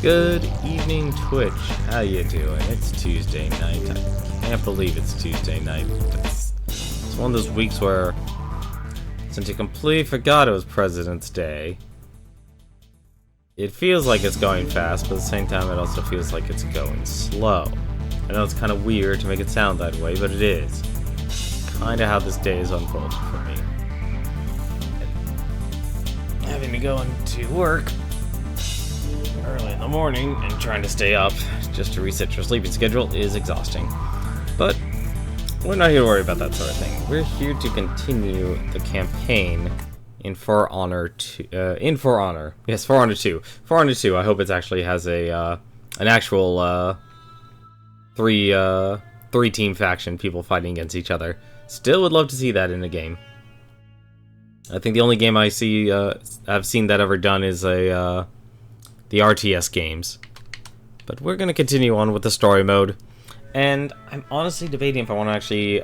Good evening, Twitch. How you doing? It's Tuesday night. I can't believe it's Tuesday night. It's one of those weeks where, since you completely forgot it was President's Day, it feels like it's going fast, but at the same time it also feels like it's going slow. I know it's kind of weird to make it sound that way, but it is. Kind of how this day is unfolding for me. Having to go into work early in the morning and trying to stay up just to reset your sleeping schedule is exhausting. But we're not here to worry about that sort of thing. We're here to continue the campaign in For Honor 2. Yes, For Honor 2. For Honor 2, I hope it actually has a an actual three-team faction, people fighting against each other. Still would love to see that in a game. I think the only game I've seen that ever done is the RTS games. But we're going to continue on with the story mode. And I'm honestly debating if I want to actually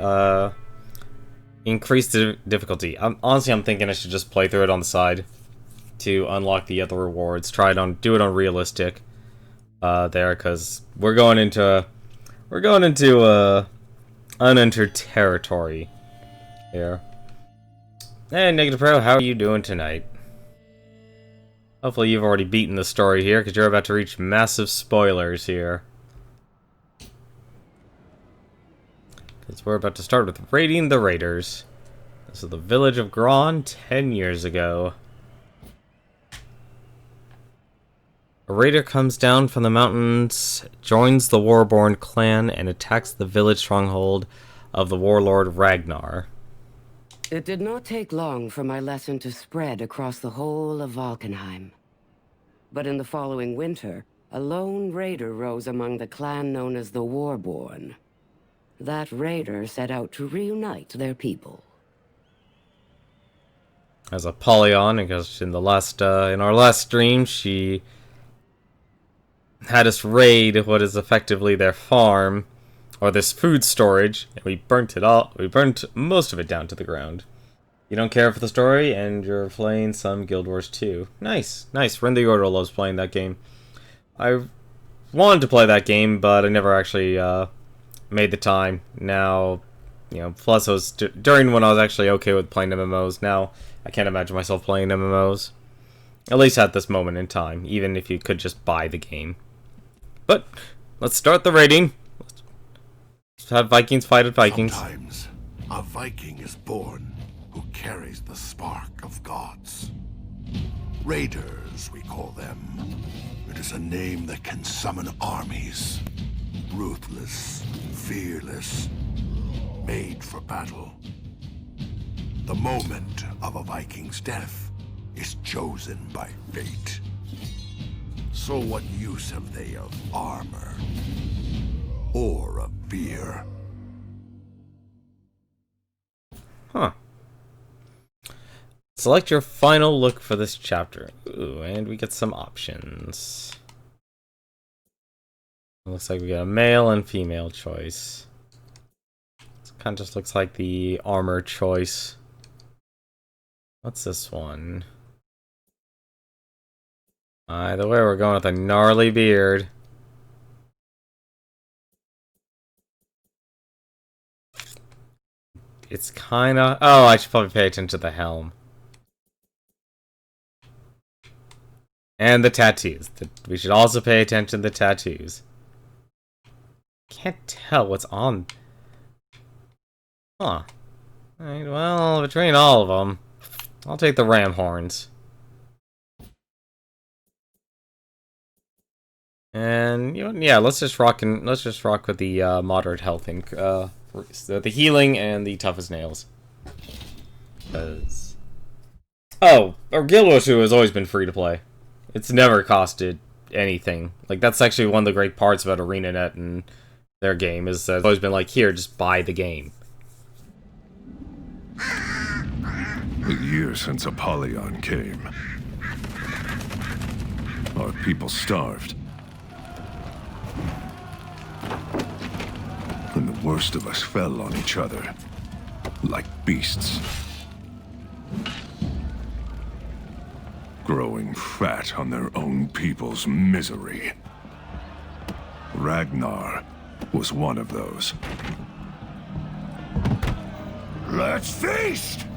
increase the difficulty. I'm thinking I should just play through it on the side to unlock the other rewards. Do it on realistic there, because we're going into unentered territory here. Hey, Negative Pro, how are you doing tonight? Hopefully you've already beaten the story here, because you're about to reach massive spoilers here. Because we're about to start with raiding the raiders. This is the village of Gran 10 years ago. A raider comes down from the mountains, joins the Warborn clan, and attacks the village stronghold of the warlord Ragnar. It did not take long for my lesson to spread across the whole of Valkenheim. But in the following winter, a lone raider rose among the clan known as the Warborn. That raider set out to reunite their people. As a Polyon, because in our last stream, she had us raid what is effectively their farm, or this food storage, and we burnt it all. We burnt most of it down to the ground. You don't care for the story, and you're playing some Guild Wars 2. Nice, nice. Renda Yordle loves playing that game. I wanted to play that game, but I never actually made the time. Now, plus it was during when I was actually okay with playing MMOs. Now, I can't imagine myself playing MMOs. At least at this moment in time, even if you could just buy the game. But, let's start the raiding. Let's have Vikings fight at Vikings. Sometimes a Viking is born who carries the spark of gods. Raiders, we call them. It is a name that can summon armies. Ruthless, fearless, made for battle. The moment of a Viking's death is chosen by fate. So what use have they of armor? Or of fear? Huh. Select your final look for this chapter. Ooh, and we get some options. Looks like we got a male and female choice. It kind of just looks like the armor choice. What's this one? Either way, we're going with a gnarly beard. It's kind of... Oh, I should probably pay attention to the helm. And the tattoos. We should also pay attention to the tattoos. Can't tell what's on. Huh. Alright, well, between all of them, I'll take the ram horns. And yeah, let's just rock with the moderate health and the healing and the tough as nails. Because Guild Wars 2 has always been free to play. It's never costed anything. Like, that's actually one of the great parts about ArenaNet and their game, is that it's always been like, here, just buy the game. A year since Apollyon came. Our people starved. And the worst of us fell on each other, like beasts. growing fat on their own people's misery. Ragnar was one of those. Let's feast!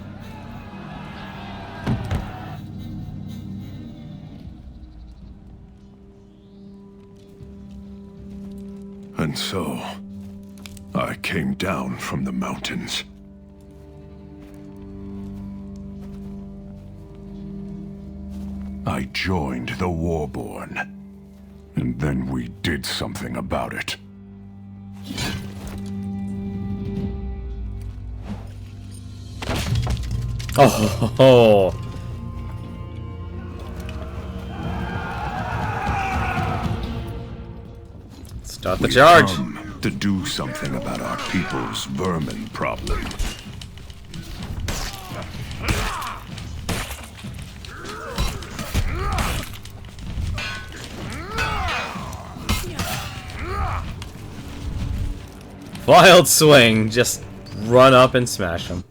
And so, I came down from the mountains. I joined the Warborn. And then we did something about it. Oh, ho, ho. Start the charge. Come to do something about our people's vermin problem. Wild swing. Just run up and smash them.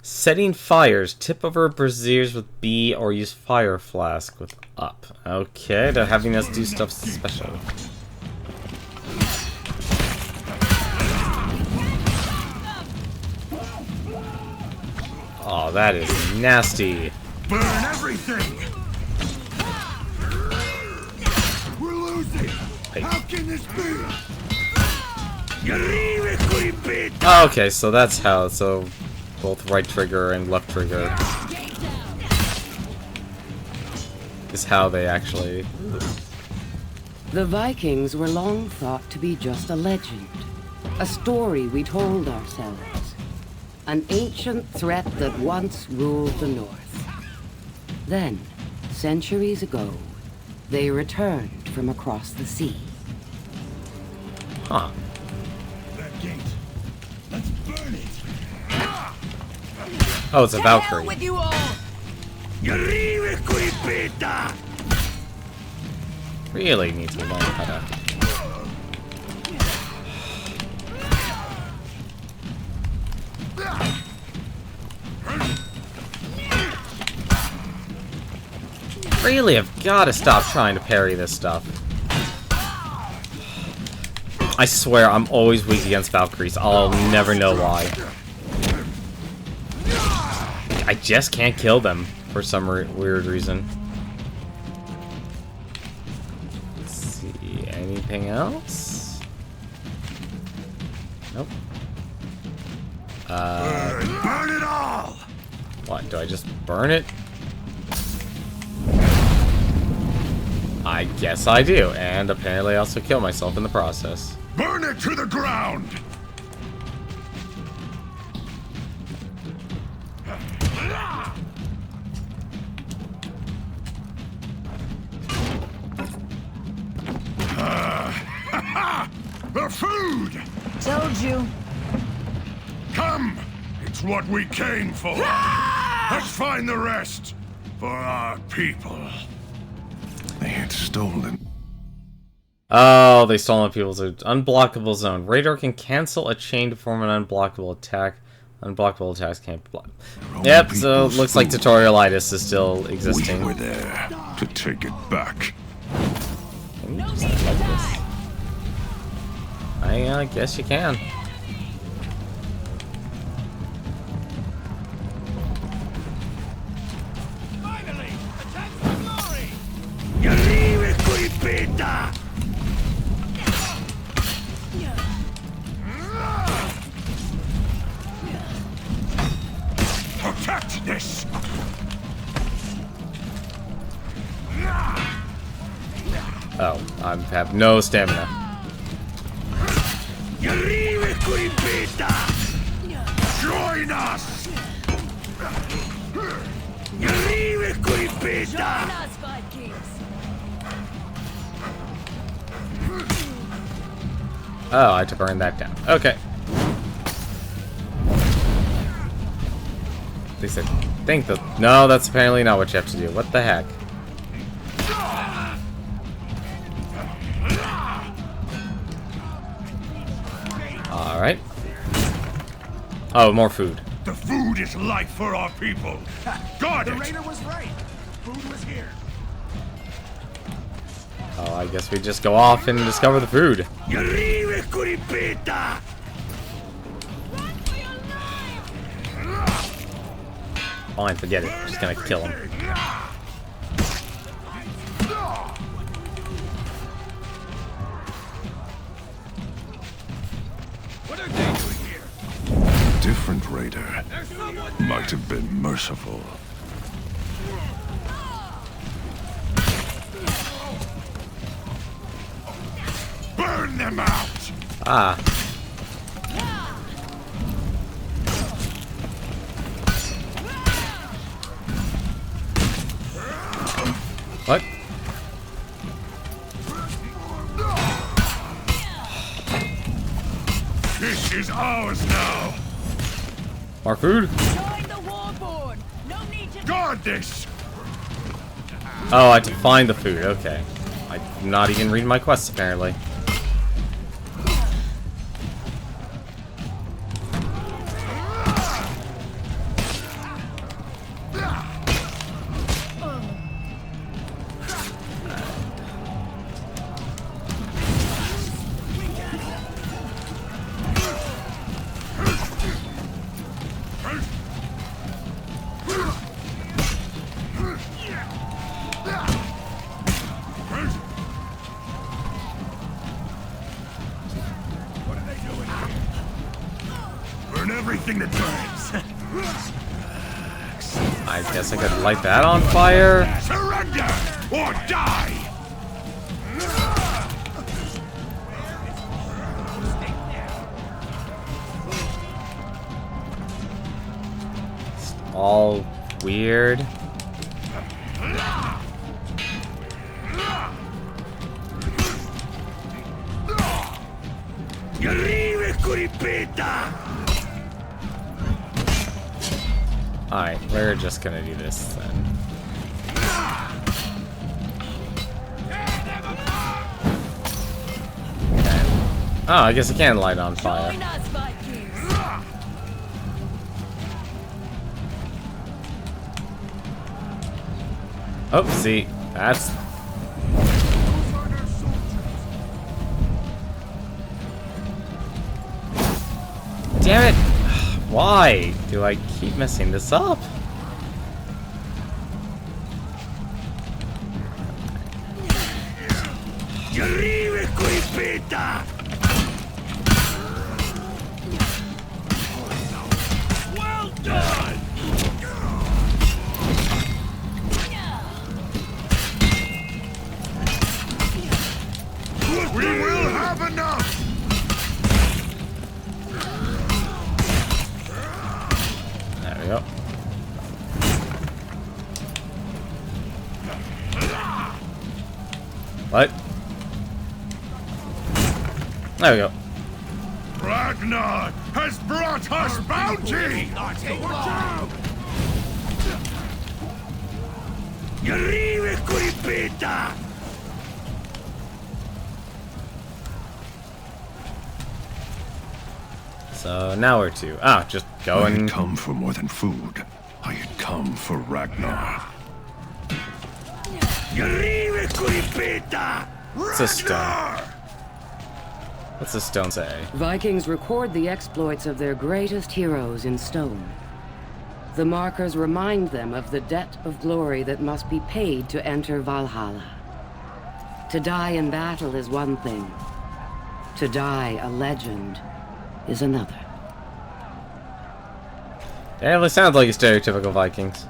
Setting fires. Tip over braziers with B or use fire flask with up. Okay, they're having us do stuff special. Oh, that is nasty. Burn everything! We're losing! How can this be? Okay, so that's how. So both right trigger and left trigger is how they actually. The Vikings were long thought to be just a legend, a story we told ourselves, an ancient threat that once ruled the North. Then, centuries ago, they returned from across the sea. Huh. That gate. Let's burn it. Oh, it's a Hell Valkyrie. with you all! Really need to learn how to. Really, I've got to stop trying to parry this stuff. I swear, I'm always weak against Valkyries. I'll never know why. I just can't kill them for some weird reason. Let's see, anything else? Nope. Burn it all! What, do I just burn it? I guess I do, and apparently I also kill myself in the process. Burn it to the ground! The food! Told you. Come! It's what we came for! Let's find the rest! For our people. They had stolen. Oh, they stole people's unblockable zone. Radar can cancel a chain to form an unblockable attack. Unblockable attacks can't block. Yep, so looks like tutorialitis is still existing. We were there to take it back. Can you just like this? I guess you can. Finally! Attack for glory! Protect this! Oh, I have no stamina. Join us! Join us, Vikings. Oh, I had to burn that down. Okay. At least I think that... No, that's apparently not what you have to do. What the heck? Alright. Oh, more food. The food is life for our people. Guard it! The raider was right. food was here. Oh, I guess we just go off and discover the food. Fine, forget it. Just gonna kill him. What are they doing here? Different raider. Might have been merciful. Burn them out! Ah. What? This is ours now! More food? Join the warboard. No need to. Guard this! Oh, I have to find the food. Okay. I'm not even reading my quests, apparently. What are they doing here? Burn everything that burns! I guess I could light that on fire. Surrender! Or die! All weird. Alright, we're just gonna do this then. Okay. Oh, I guess I can light on fire. Join us, Vikings. Oh, see, that's... Damn it! Why do I keep messing this up? Well done! We will have enough! There we go. What? There we go. Ragnar has brought us bounty! Watch out! So now where to? Ah, just go I had and... come for more than food. I had come for Ragnar. What's a stone? What's the stone say? Vikings record the exploits of their greatest heroes in stone. The markers remind them of the debt of glory that must be paid to enter Valhalla. To die in battle is one thing. To die a legend is another. Yeah, it sounds like a stereotypical Vikings.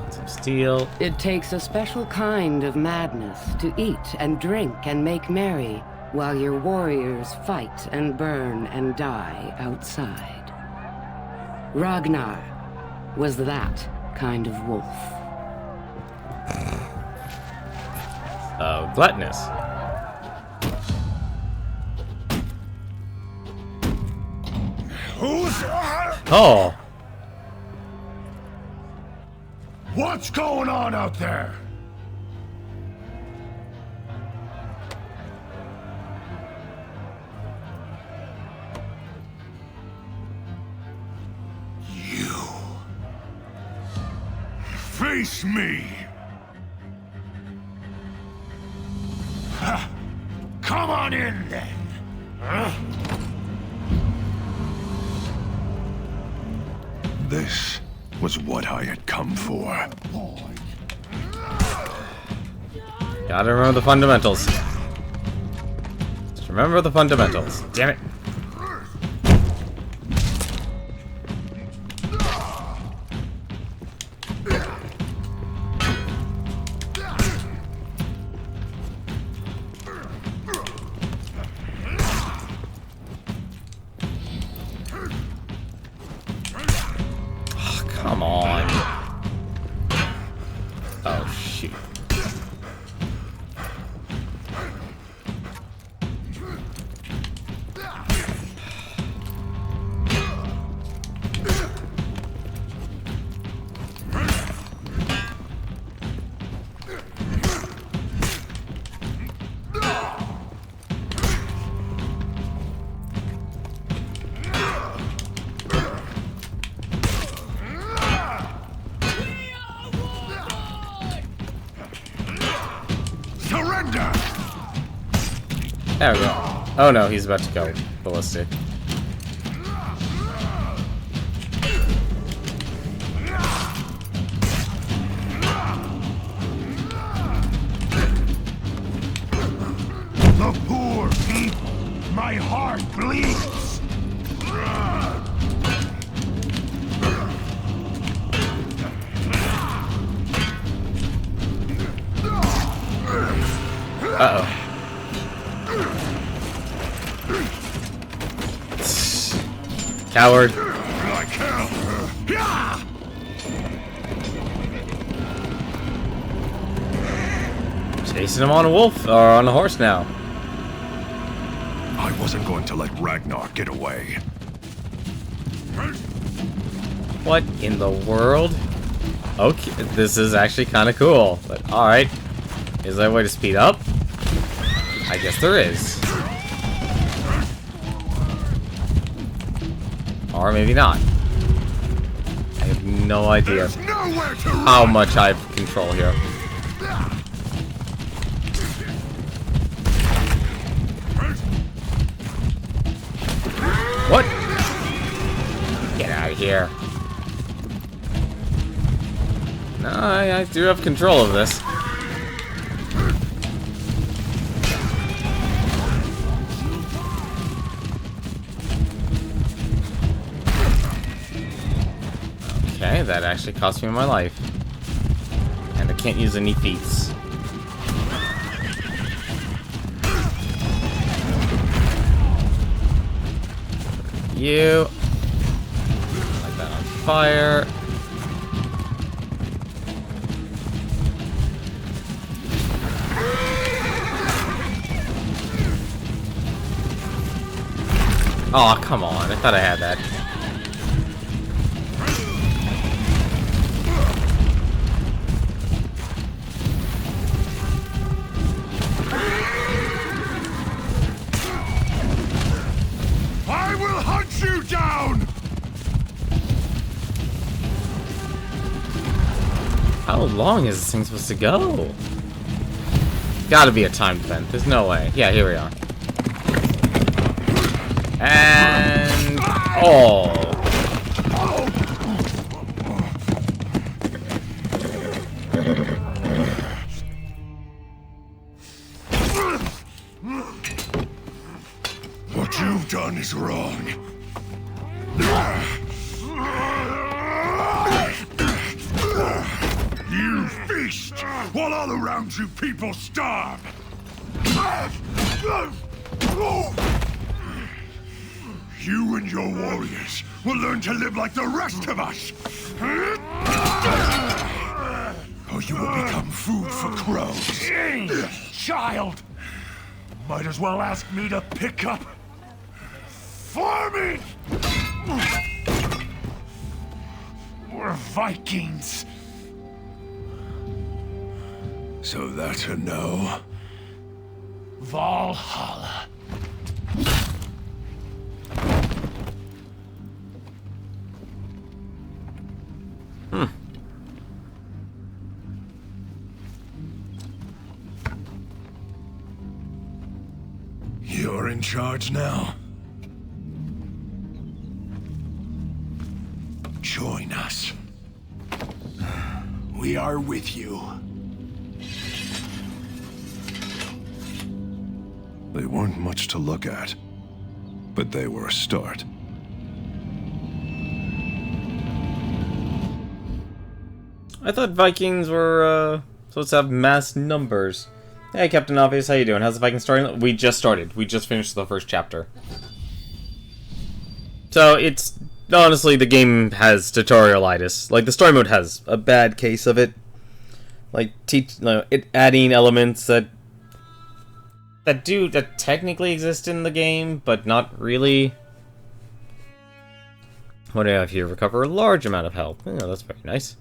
Some steel. It takes a special kind of madness to eat and drink and make merry while your warriors fight and burn and die outside. Ragnar was that kind of wolf. Gluttonous. Who's... Oh! What's going on out there? Face me! Ha. Come on in, then! This was what I had come for. Gotta remember the fundamentals. Just remember the fundamentals. Damn it. Oh, come on. Oh, shoot. Surrender! There we go. Oh no, he's about to go ballistic. The poor people! My heart bleeds! Uh-oh. Coward. Like hell! Chasing him on a wolf, or on a horse now. I wasn't going to let Ragnar get away. What in the world? Okay, this is actually kind of cool, but alright. Is there a way to speed up? I guess there is. Or maybe not. I have no idea how much I have control here. What? Get out of here. No, I do have control of this. Okay, that actually cost me my life. And I can't use any feats. You. Light that on fire. Oh, come on. I thought I had that. I will hunt you down! How long is this thing supposed to go? Gotta be a timed event. There's no way. Yeah, here we are. And... oh! What you've done is wrong. You feast while all around you people starve. You and your warriors will learn to live like the rest of us. Or you will become food for crows. Child! Might as well ask me to pick up farming! We're Vikings. So that's a no? Valhalla. You're in charge now. Join us. We are with you. They weren't much to look at, but they were a start. I thought Vikings were supposed to have mass numbers. Hey, Captain Obvious, how you doing? How's the Viking starting? We just started. We just finished the first chapter. So it's honestly, the game has tutorialitis. Like, the story mode has a bad case of it. Like, it adding elements that technically exist in the game, but not really. What do I have here? Recover a large amount of health. Oh, that's very nice.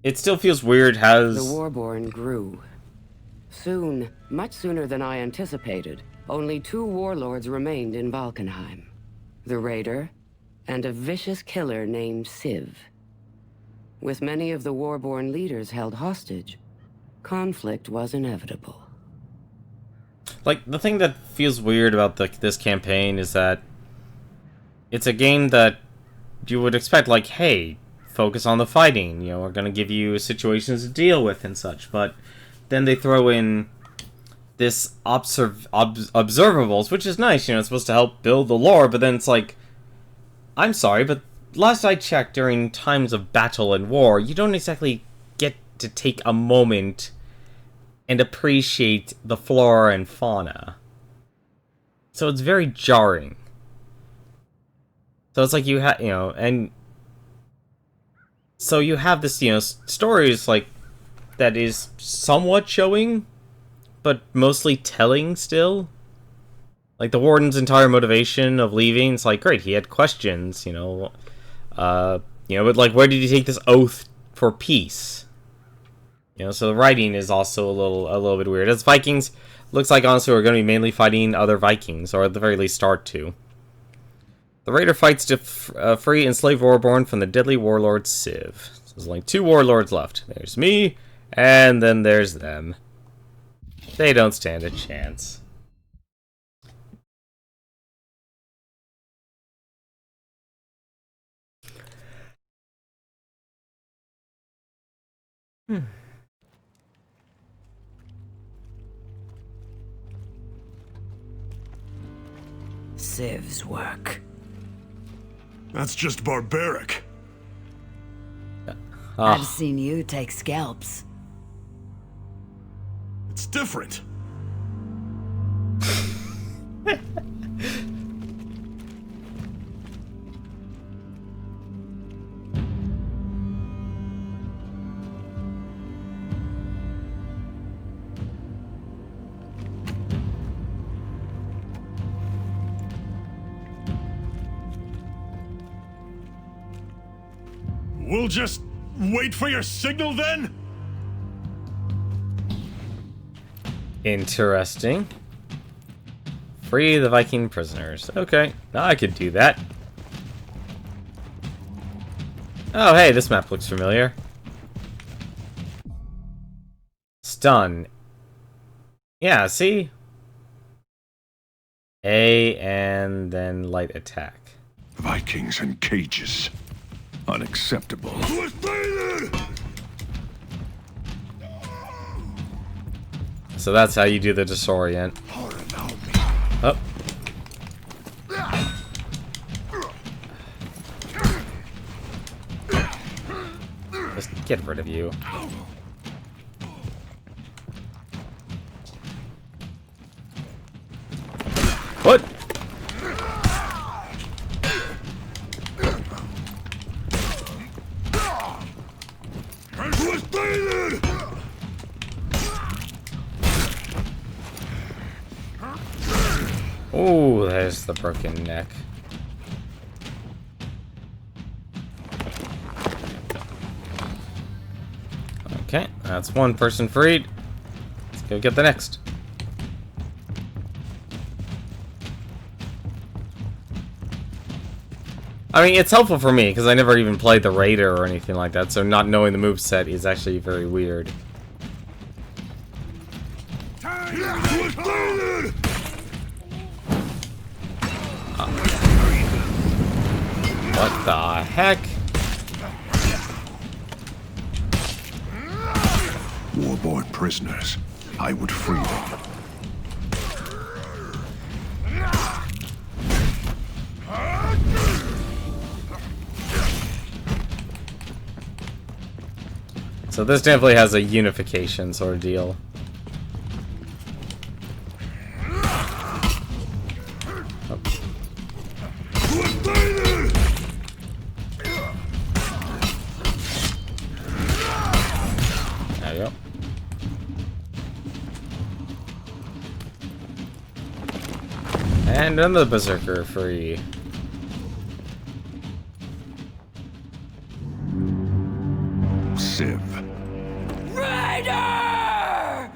It still feels weird as... The Warborn grew. Soon, much sooner than I anticipated, only 2 warlords remained in Valkenheim. The Raider, and a vicious killer named Civ. With many of the Warborn leaders held hostage, conflict was inevitable. Like, the thing that feels weird about this campaign is that it's a game that you would expect, like, hey, focus on the fighting, you know, we're gonna give you situations to deal with and such, but then they throw in this observables, which is nice, you know, it's supposed to help build the lore, but then it's like, I'm sorry, but last I checked, during times of battle and war, you don't exactly get to take a moment and appreciate the flora and fauna. So it's very jarring. So it's like you have, you know, and so you have this, you know, stories like that is somewhat showing, but mostly telling still. Like the warden's entire motivation of leaving, it's like, great, he had questions, you know, but like, where did he take this oath for peace? You know, so the writing is also a little bit weird. As Vikings, looks like honestly we're going to be mainly fighting other Vikings, or at the very least start to. The Raider fights to free enslaved Warborn from the deadly warlord Civ. So there's only 2 warlords left. There's me, and then there's them. They don't stand a chance. Civ's work. That's just barbaric. I've seen you take scalps. It's different. We'll just wait for your signal then? Interesting. Free the Viking prisoners. Okay, now I could do that. Oh, hey, this map looks familiar. Stun. Yeah, see? A and then light attack. Vikings in cages. Unacceptable. So that's how you do the disorient. Oh. Just get rid of you. What? Oh, there's the broken neck. Okay, that's one person freed. Let's go get the next. I mean, it's helpful for me, because I never even played the Raider or anything like that, so not knowing the moveset is actually very weird. Time What the heck? Warborn prisoners. I would free them. So this definitely has a unification sort of deal. There you go. And another berserker free. Civ. Raider!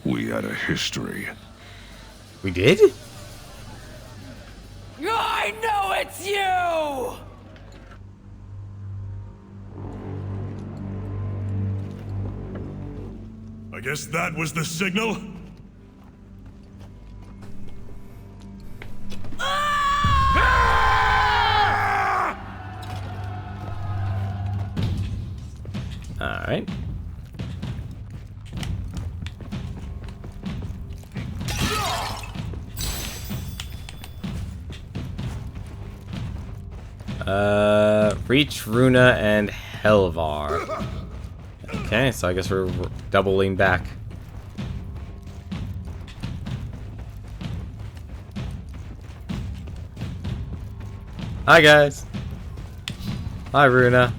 We had a history. We did? I know it's you! I guess that was the signal? Alright. Reach, Runa, and Helvar. Okay, so I guess we're doubling back. Hi guys. Hi Runa.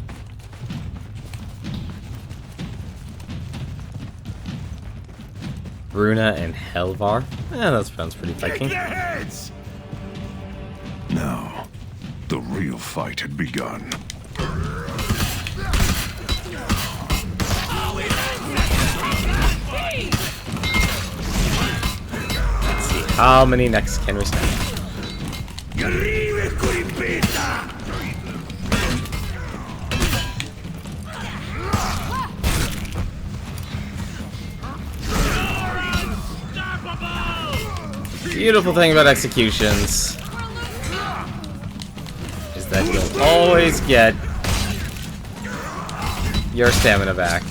Runa and Helvar. That sounds pretty Viking. Their heads! Now, the real fight had begun. Let's see, how many necks can we stand? Beautiful thing about executions is that you'll always get your stamina back.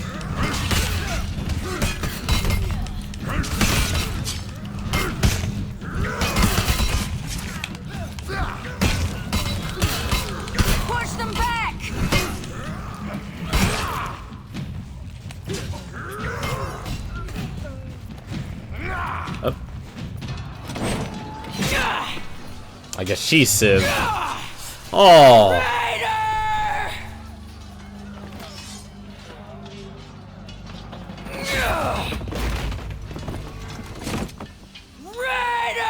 Push them back! Up. I guess she's Civ. Oh, Raider! Raider!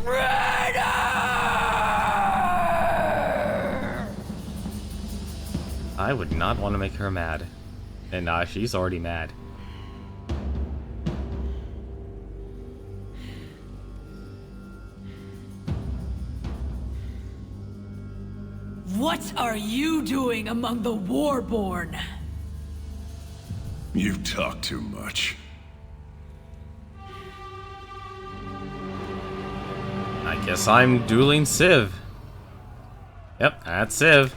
Raider! I would not want to make her mad. And she's already mad. What are you doing among the Warborn? You talk too much. I guess I'm dueling Civ. Yep, that's Civ.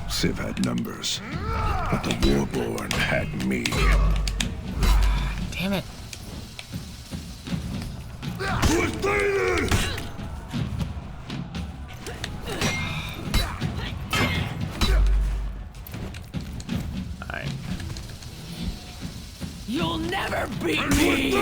Civ had numbers, but the Warborn had me. Damn it. Alright. You'll never beat me!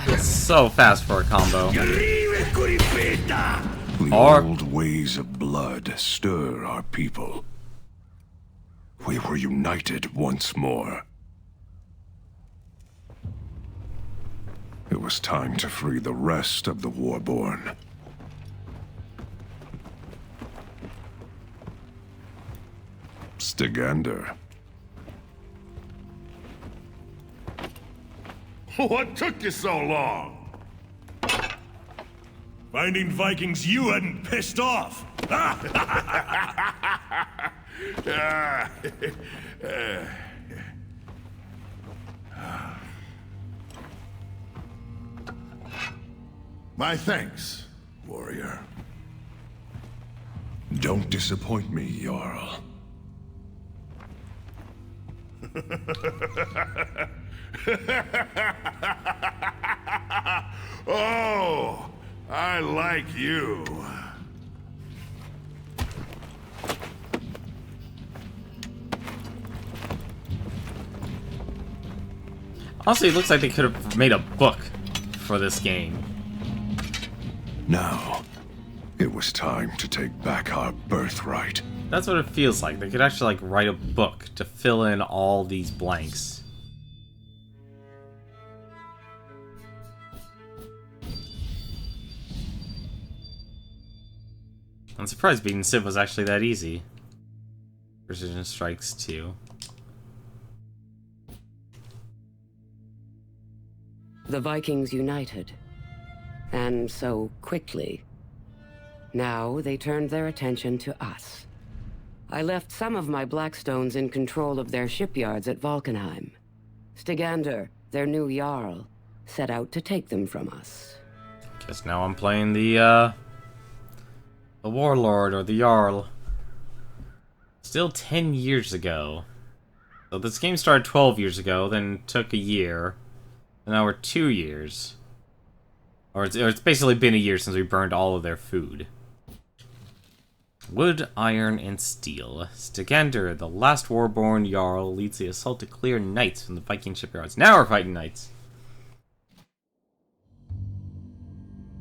It's so fast for a combo. The old ways of blood stir our people. We were united once more. It was time to free the rest of the Warborn. Stygander, What took you so long? Finding Vikings you hadn't pissed off. My thanks, warrior. Don't disappoint me, Jarl. Oh, I like you. Honestly, it looks like they could have made a book for this game. Now, it was time to take back our birthright. That's what it feels like. They could actually, like, write a book to fill in all these blanks. I'm surprised beating Civ was actually that easy. Precision strikes too. The Vikings united. And so quickly. Now they turned their attention to us. I left some of my Blackstones in control of their shipyards at Valkenheim. Stygander, their new Jarl, set out to take them from us. Guess now I'm playing the Warlord, or the Jarl. Still 10 years ago. So this game started 12 years ago, then took a year. And now we're 2 years. Or it's basically been a year since we burned all of their food. Wood, iron, and steel. Stygander, the last Warborn Jarl, leads the assault to clear knights from the Viking shipyards. Now we're fighting knights.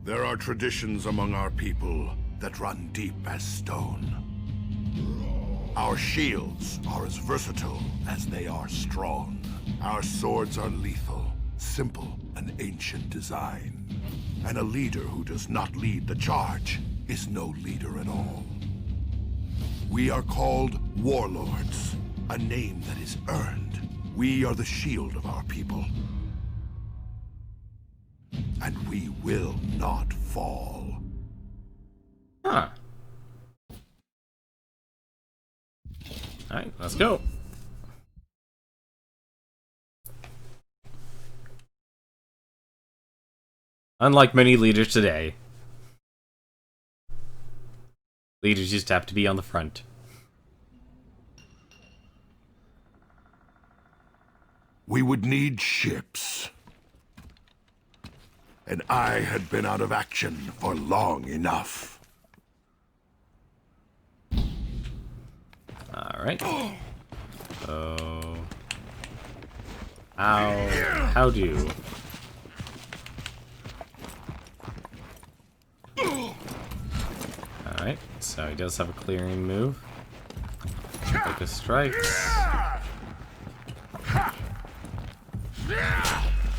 There are traditions among our people that run deep as stone. Our shields are as versatile as they are strong. Our swords are lethal, simple and ancient design. And a leader who does not lead the charge is no leader at all. We are called warlords, a name that is earned. We are the shield of our people. And we will not fall. Huh. Alright, let's go. Unlike many leaders today, leaders used to have to be on the front. We would need ships. And I had been out of action for long enough. Alright. So... How do? Alright, so he does have a clearing move. Take a strike.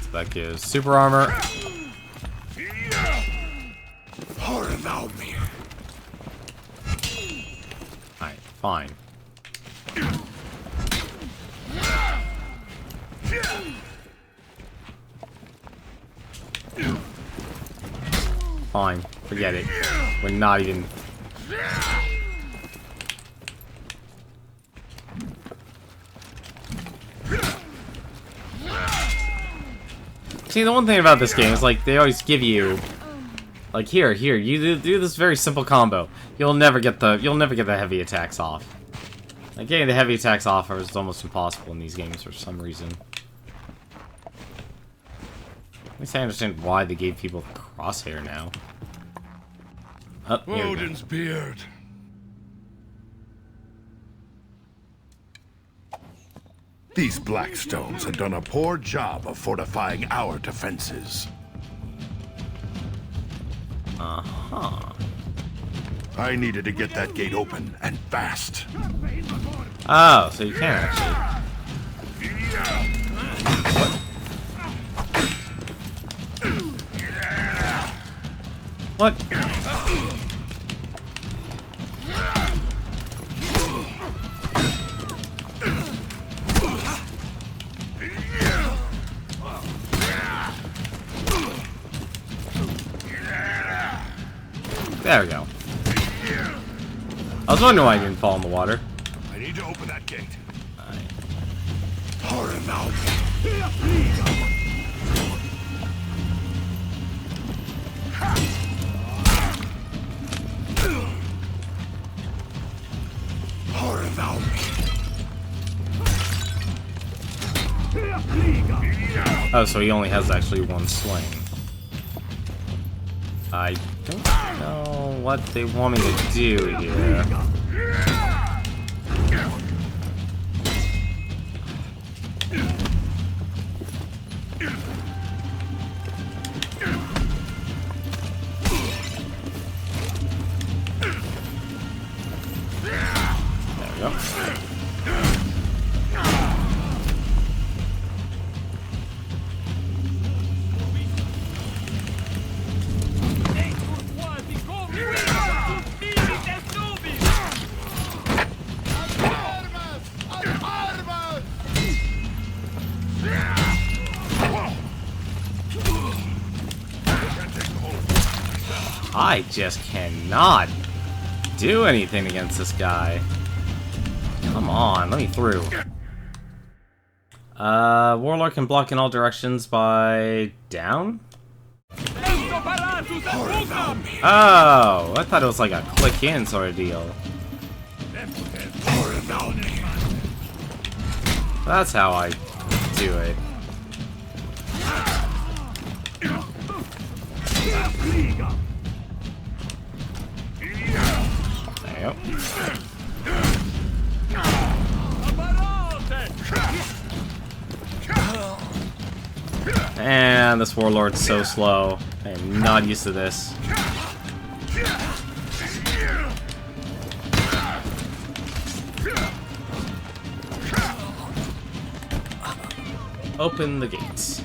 So that gives super armor. Allow me. Alright, fine. Fine, forget it. We're not even... See, the one thing about this game is, like, they always give you... Like, here, you do this very simple combo. You'll never get the heavy attacks off. Like, getting the heavy attacks off is almost impossible in these games for some reason. At least I understand why they gave people the crosshair now. Oh, here we go. Odin's beard. These Blackstones had done a poor job of fortifying our defenses. Uh-huh. I needed to get that gate open, and fast. Oh, so you can actually. What? There we go. I was wondering why I didn't fall in the water. I need to open that gate. Oh, so he only has actually one swing. I don't know what they want me to do here. There we go. I just cannot do anything against this guy. Come on, let me through. Warlord can block in all directions by down? Oh, I thought it was like a click in sort of deal. That's how I do it. There you go. And this warlord's so slow. I am not used to this. Open the gates.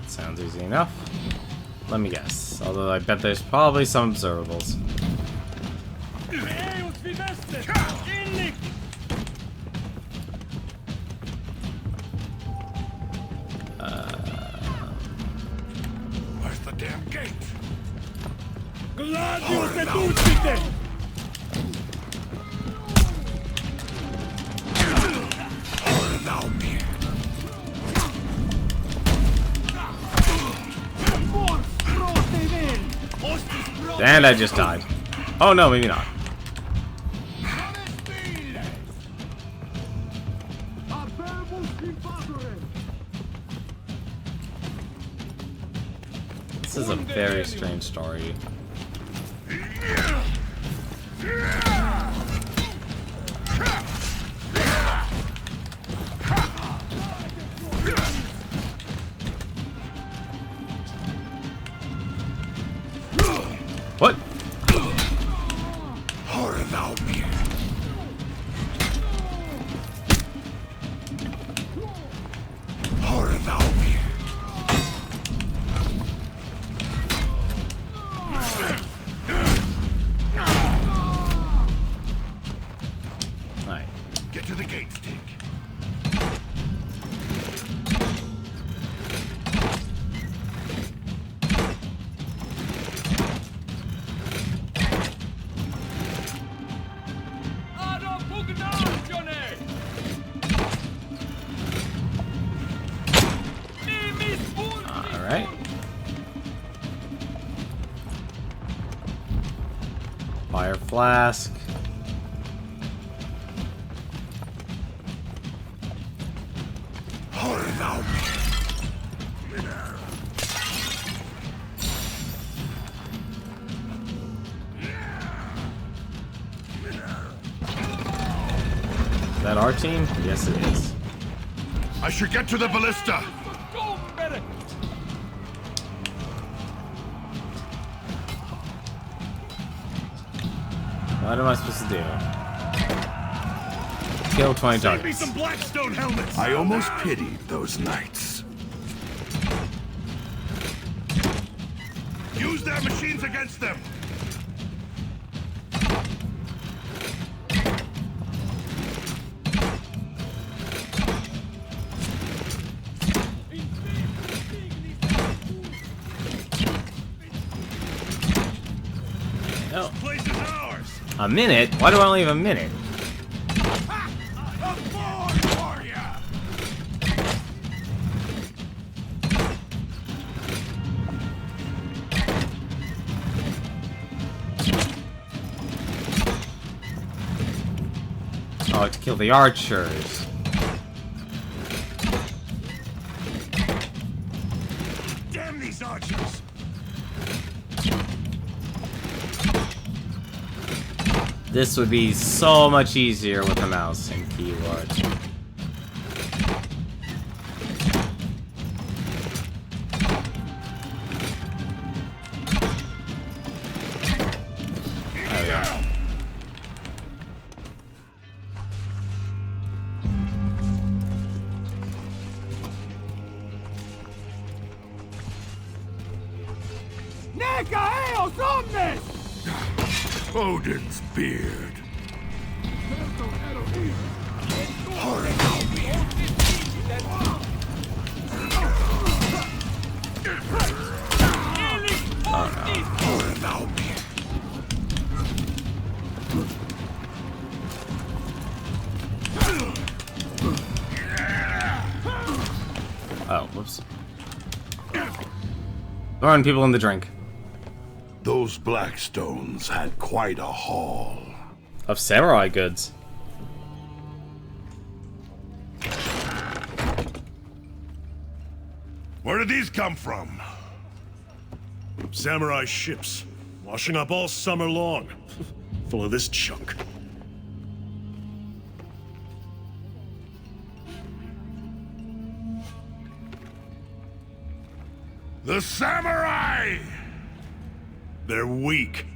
Sounds easy enough. Let me guess. Although I bet there's probably some observables. Where's the damn gate? And I just died. Oh no, maybe not. This is a very strange story. What? Alright. Get to the gate, Stick. Alright. Fire flask. Is that our team? Yes, it is. I should get to the ballista. What am I supposed to do? Kill 20 Save me targets. some Blackstone helmets. I almost pitied those knights. Use their machines against them. No. A minute? Why do I only have a minute? Oh, to kill the archers. Damn these archers! This would be so much easier with a mouse and keyboard. There we go. Odin's beard. Oh, whoops. Throwing people in the drink. Those Blackstones had quite a haul. Of samurai goods. Where did these come from? Samurai ships, washing up all summer long. Full of this junk. The samurai! They're weak.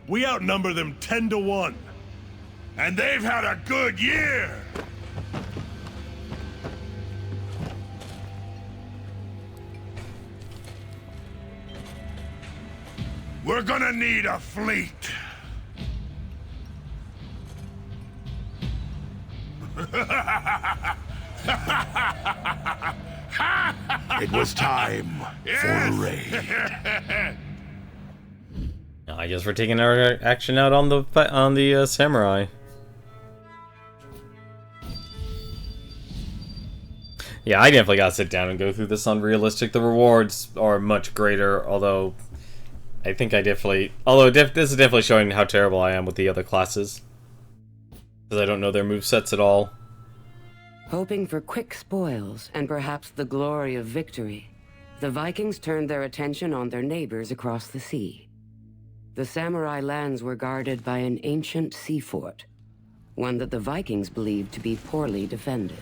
We outnumber them 10 to 1. And they've had a good year! We're gonna need a fleet. It was time for a raid. I guess we're taking our action out on the samurai. Yeah, I definitely gotta sit down and go through this unrealistic. The rewards are much greater, although I think I definitely... Although this is definitely showing how terrible I am with the other classes. Because I don't know their movesets at all. Hoping for quick spoils and perhaps the glory of victory, the Vikings turned their attention on their neighbors across the sea. The samurai lands were guarded by an ancient sea fort, one that the Vikings believed to be poorly defended.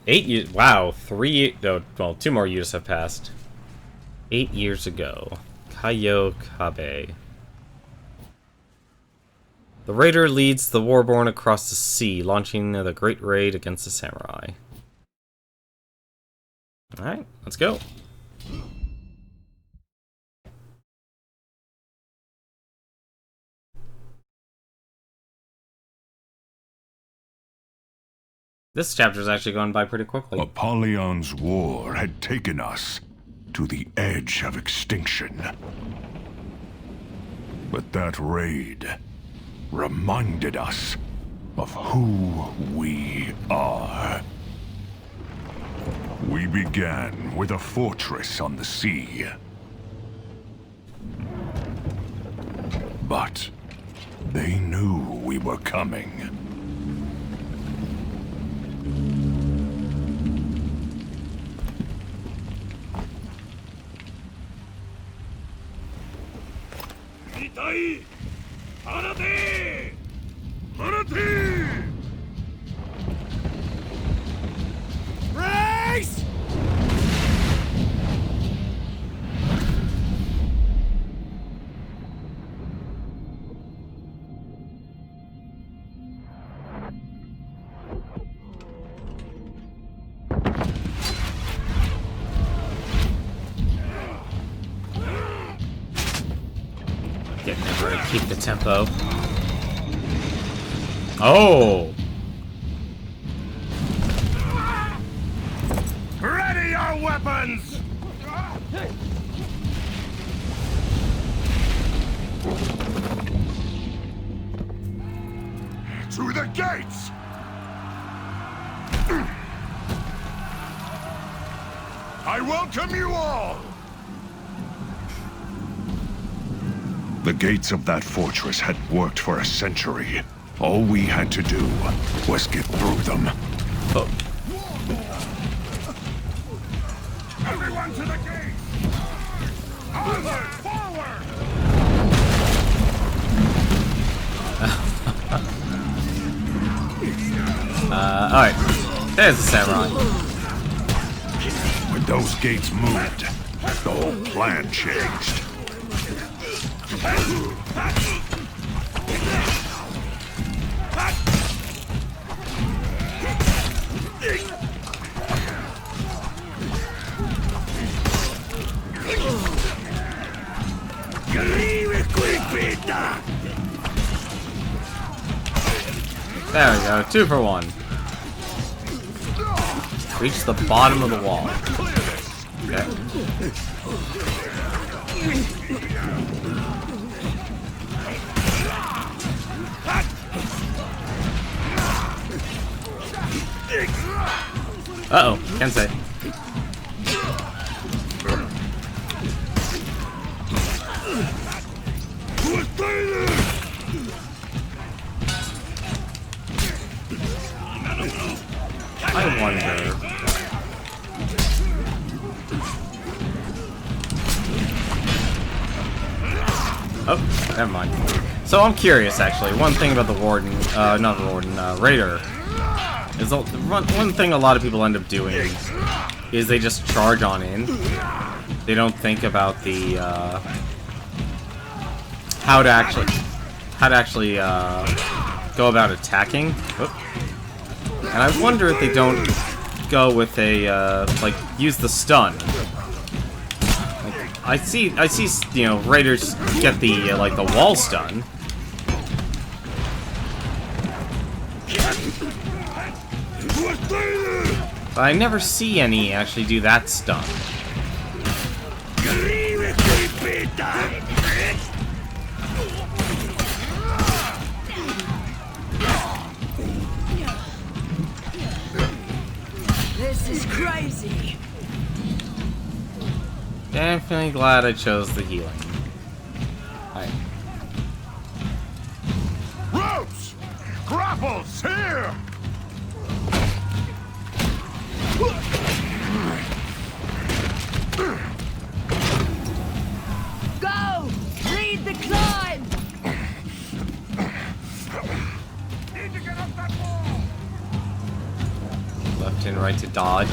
8 years... Wow, 3... No, well, 2 more years have passed. 8 years ago. Kayokabe. The raider leads the warborn across the sea, launching the great raid against the samurai. Alright, let's go. This chapter's actually gone by pretty quickly. Apollyon's war had taken us to the edge of extinction. But that raid reminded us of who we are. We began with a fortress on the sea. But they knew we were coming. Race! Getting never to keep the tempo. Oh! Ready your weapons! To the gates! I welcome you all! The gates of that fortress had worked for a century. All we had to do was get through them. Oh. Everyone to the gates! Onward! Forward! Alright. There's the samurai. When those gates moved, the whole plan changed. There we go. 2 for 1. Reach the bottom of the wall. Okay. Uh-oh. Can't say. I wonder. Oh, never mind. So I'm curious, actually. One thing about the Warden, not the Warden, Raider, is one thing a lot of people end up doing is they just charge on in. They don't think about the how to actually go about attacking. Oh. And I wonder if they don't go with a like use the stun. Like, I see, you know, raiders get the like the wall stun. But I never see any actually do that stun. This is crazy. Definitely glad I chose the healing. Alright. Ropes! Grapples! Here! Go! Lead the climb! Need to get up that wall! Left and right to dodge.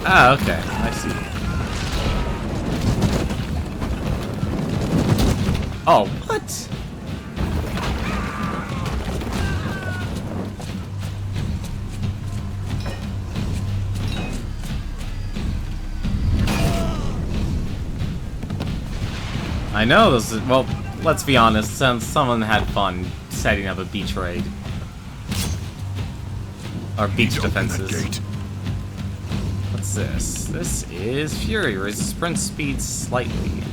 Ah, okay. I see. Oh, what? I know this is, well, let's be honest, since someone had fun setting up a beach raid. Or beach defenses. What's this? This is Fury, raises sprint speed slightly.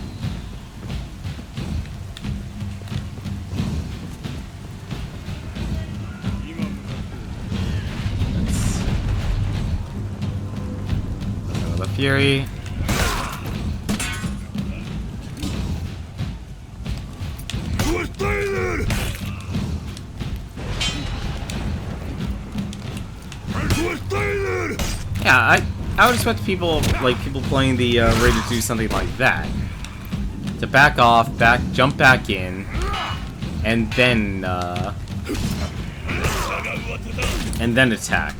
Let's go with the Fury. Yeah, I would expect people playing the Raider to do something like that. To back off, jump back in, and then attack.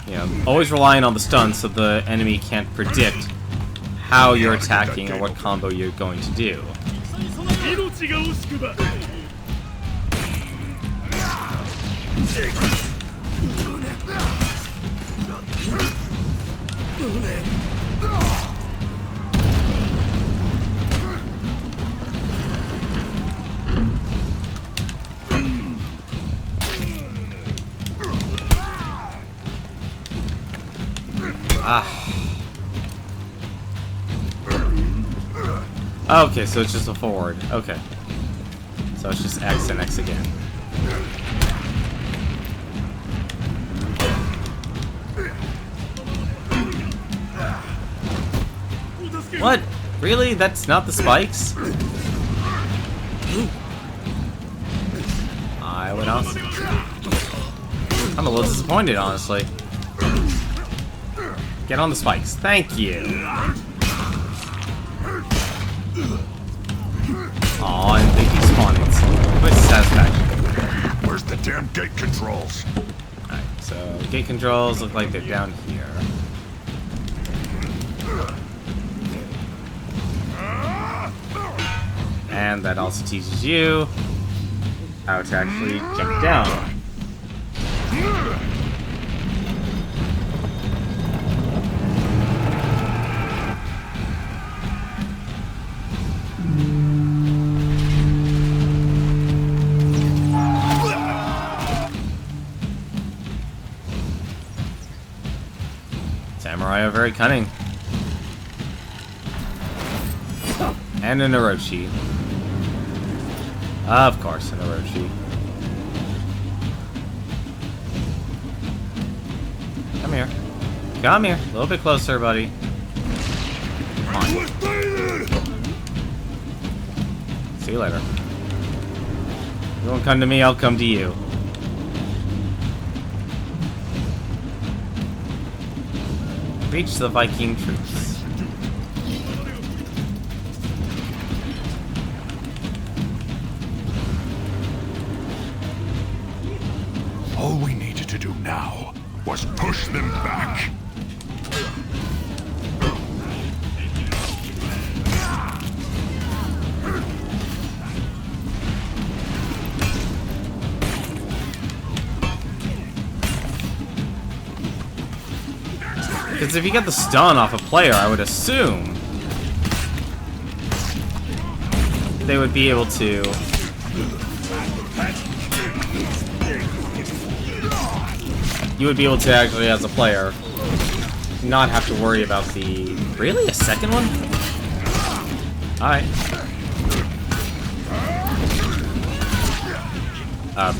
You know, always relying on the stun so the enemy can't predict how you're attacking or what combo you're going to do. Okay, so it's just a forward. Okay. So it's just X and X again. What? Really? That's not the spikes? I went on. I'm a little disappointed, honestly. Get on the spikes. Thank you. Aw, and they despawn it. With satisfaction. Where's the damn gate controls? Alright, so gate controls look like they're down here. And that also teaches you how to actually jump down. Samurai are very cunning. And an Orochi. Of course, an Orochi. Come here. Come here. A little bit closer, buddy. Come on. See you later. You won't come to me, I'll come to you. Reach the Viking troops. All we needed to do now was push them back. Because if you get the stun off a player, I would assume they would be able to you would be able to actually, as a player, not have to worry about the... Really? A second one? Alright. Alright.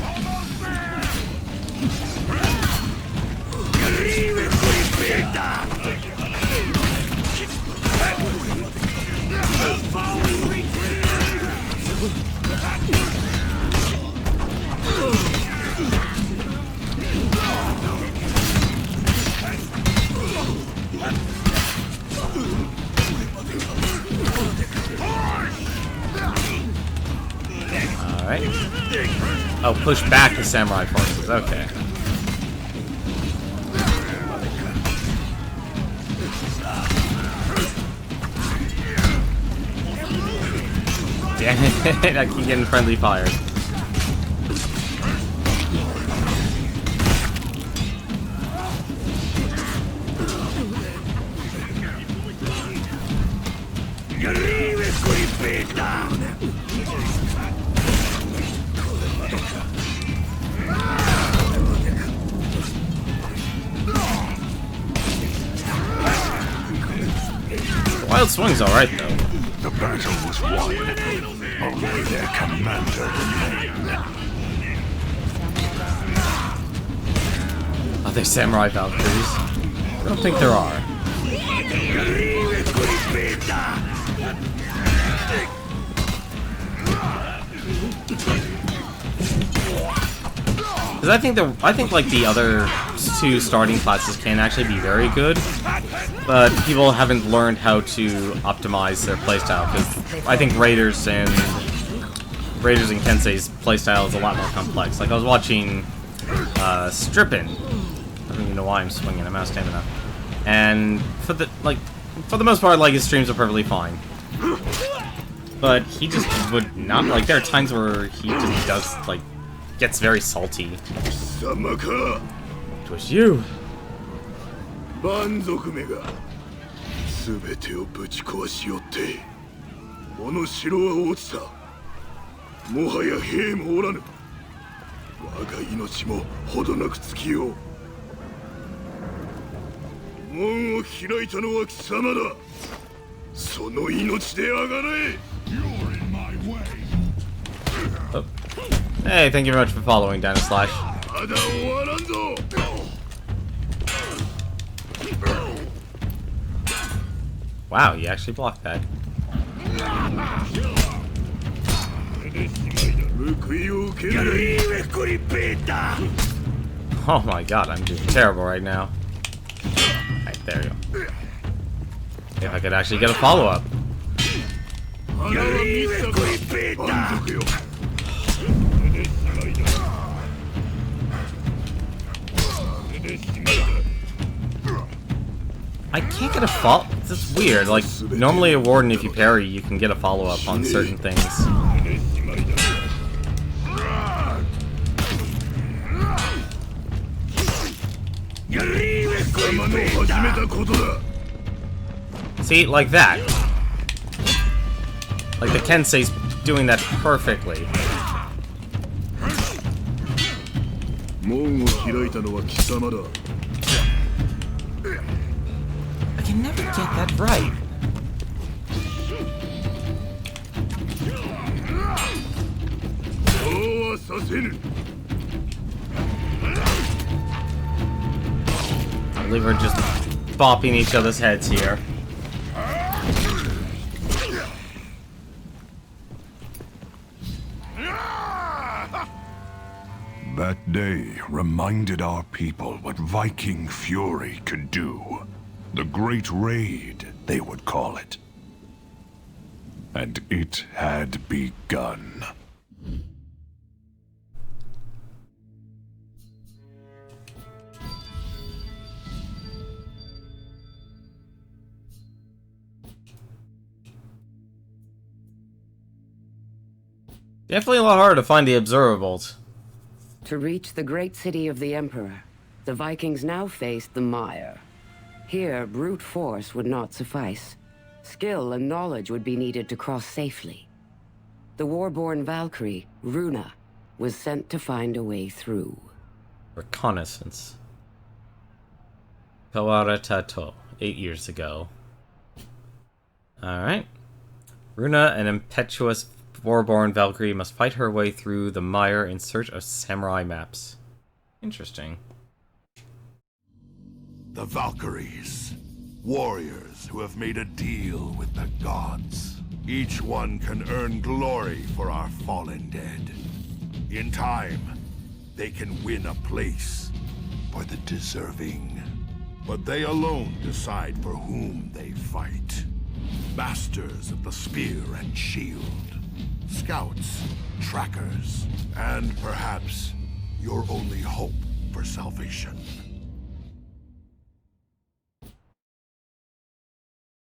Oh, push back the samurai forces. Okay. Damn it, I keep getting friendly fire. Wild Swing's alright, though. The battle was won. Only their commander remained. Are there samurai Valkyries? I don't think there are. Because I think like the other two starting classes can actually be very good, but people haven't learned how to optimize their playstyle. Because I think Raiders and Kensei's playstyle is a lot more complex. Like I was watching Strippin. I don't even know why I'm swinging. I'm out of stamina. And for the most part, like his streams are perfectly fine. But he just would not like. There are times where he just does like gets very salty. It was you. 蛮族めが全てをぶち壊しよってこの城は落ちた。もはや兵もおらぬ。我が命もほどなく尽きよう。門を開いたのは貴様だ。その命であがれ You're in my way. Oh. Hey, thank you very much for following, Dino Slash. まだ終わらんぞ Wow, you actually blocked that. 報いを受ける Oh my god, I'm doing terrible right now. Right, there you go. If I could actually get a follow-up. 花は見せたか満足よ I can't get a follow. This is weird. Like, normally a warden, if you parry, you can get a follow-up on certain things. See, like that. Like the Kensei's doing that perfectly. 門を開いたのは貴様だ I can never get that right. I believe we're just bopping each other's heads here. That day reminded our people what Viking fury could do. The Great Raid, they would call it. And it had begun. Definitely a lot harder to find the observables. To reach the great city of the Emperor, the Vikings now faced the Mire. Here, brute force would not suffice. Skill and knowledge would be needed to cross safely. The war-born Valkyrie, Runa, was sent to find a way through. Reconnaissance. Kawara Tato, 8 years ago. Alright. Runa, an impetuous war-born Valkyrie, must fight her way through the mire in search of samurai maps. Interesting. The Valkyries. Warriors who have made a deal with the gods. Each one can earn glory for our fallen dead. In time, they can win a place for the deserving. But they alone decide for whom they fight. Masters of the spear and shield. Scouts, trackers, and perhaps your only hope for salvation.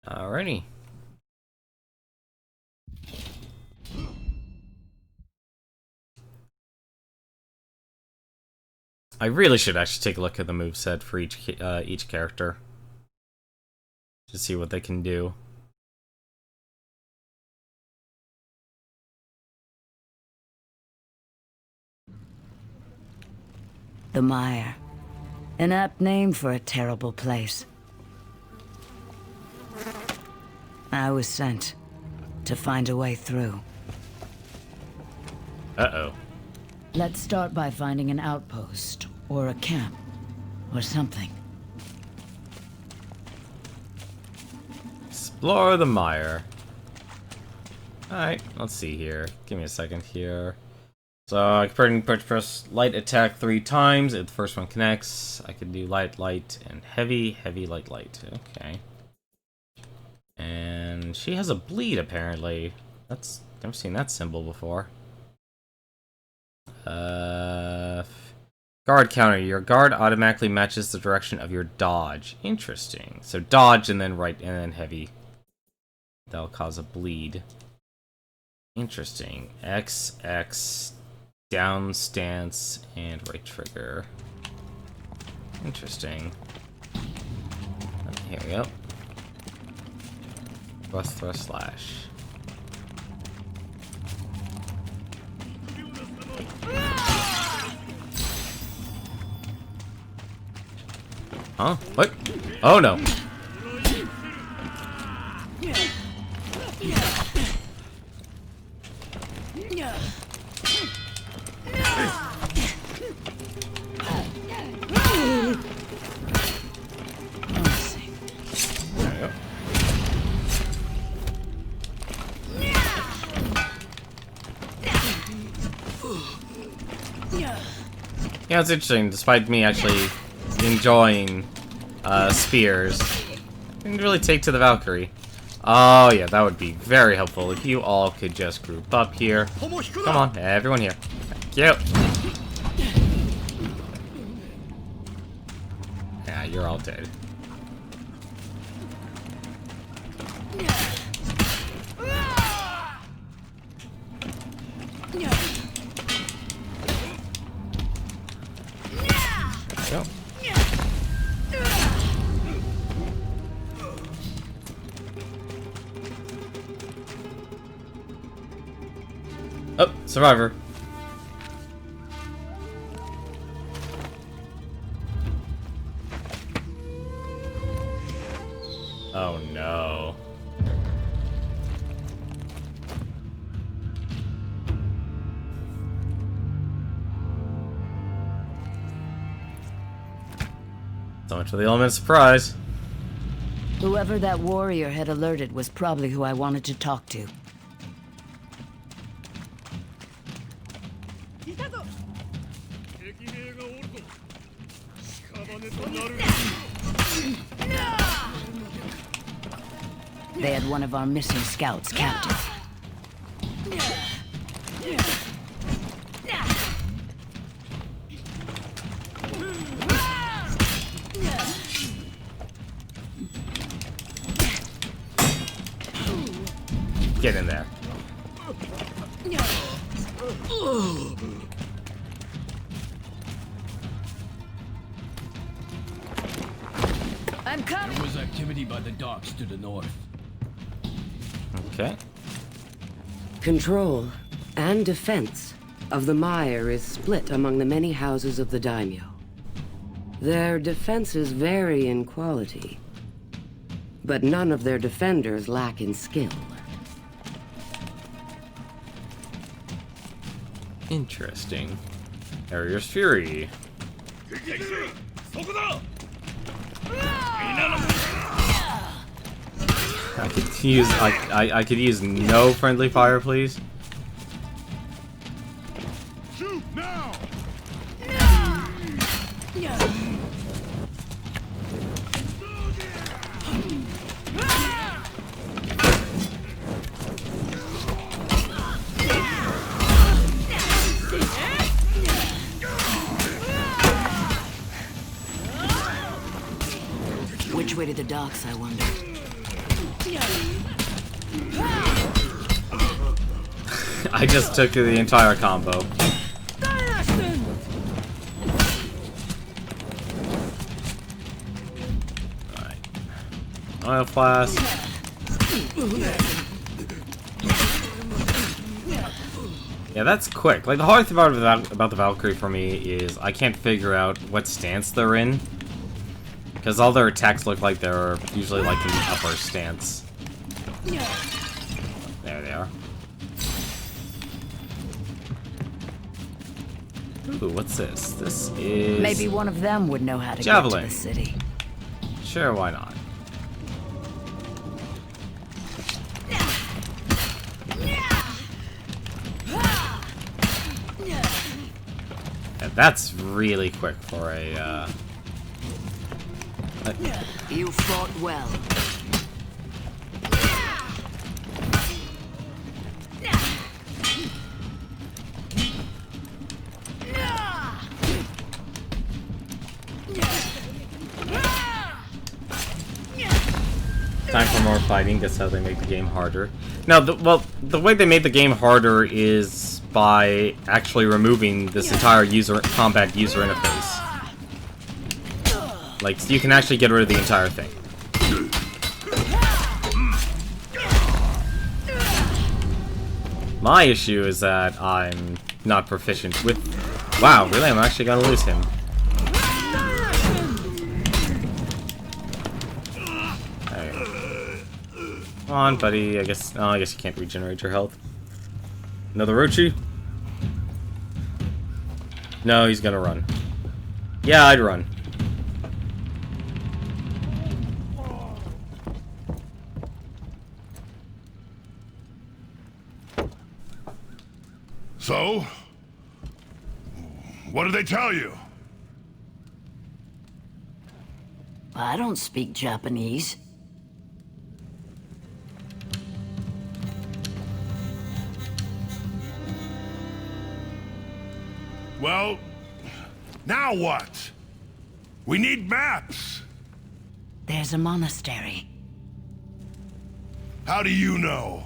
Alrighty. I really should actually take a look at the moveset for each character to see what they can do. The Mire. An apt name for a terrible place. I was sent to find a way through. Uh-oh. Let's start by finding an outpost, or a camp, or something. Explore the mire. Alright, let's see here. Give me a second here. So I can press light attack 3 times. If the first one connects, I can do light, light, and heavy, heavy, light, light. Okay. And she has a bleed, apparently. That's... Never seen that symbol before. Guard counter. Your guard automatically matches the direction of your dodge. Interesting. So dodge and then right and then heavy. That'll cause a bleed. Interesting. X, X, down stance, and right trigger. Interesting. Here we go. Thrust, thrust, slash. Huh? What? Oh no. Yeah, it's interesting. Despite me actually enjoying spears, I didn't really take to the Valkyrie. Oh yeah, that would be very helpful if you all could just group up here. Come on, everyone here. Thank you. Yeah, you're all dead. Go. Oh, survivor. Oh no. So much for the element of surprise. Whoever that warrior had alerted was probably who I wanted to talk to. They had one of our missing scouts captive. Get in there. I'm coming! There was activity by the docks to the north. Okay. Control and defense of the mire is split among the many houses of the daimyo. Their defenses vary in quality, but none of their defenders lack in skill. Interesting. Harrier's Fury. I could use I could use no friendly fire, please. Shoot now! Which way to the docks, I wonder? I just took the entire combo. Alright. Oil flask. Yeah, that's quick. Like, the hard thing about the Valkyrie for me is I can't figure out what stance they're in. Because all their attacks look like they're usually like in the upper stance. There they are. Ooh, what's this? This is... Maybe one of them would know how to Javelin. get to the city. Sure, why not? Yeah, that's really quick for a, You fought well. Time for more fighting. That's how they make the game harder. Now, the way they made the game harder is by actually removing this entire combat user interface. Like, you can actually get rid of the entire thing. My issue is that I'm not proficient with... Wow, really? I'm actually gonna lose him. Come on, buddy. I guess you can't regenerate your health. Another Rochi? No, he's gonna run. Yeah, I'd run. So, What did they tell you? I don't speak Japanese. Well, now what? We need maps. There's a monastery. How do you know?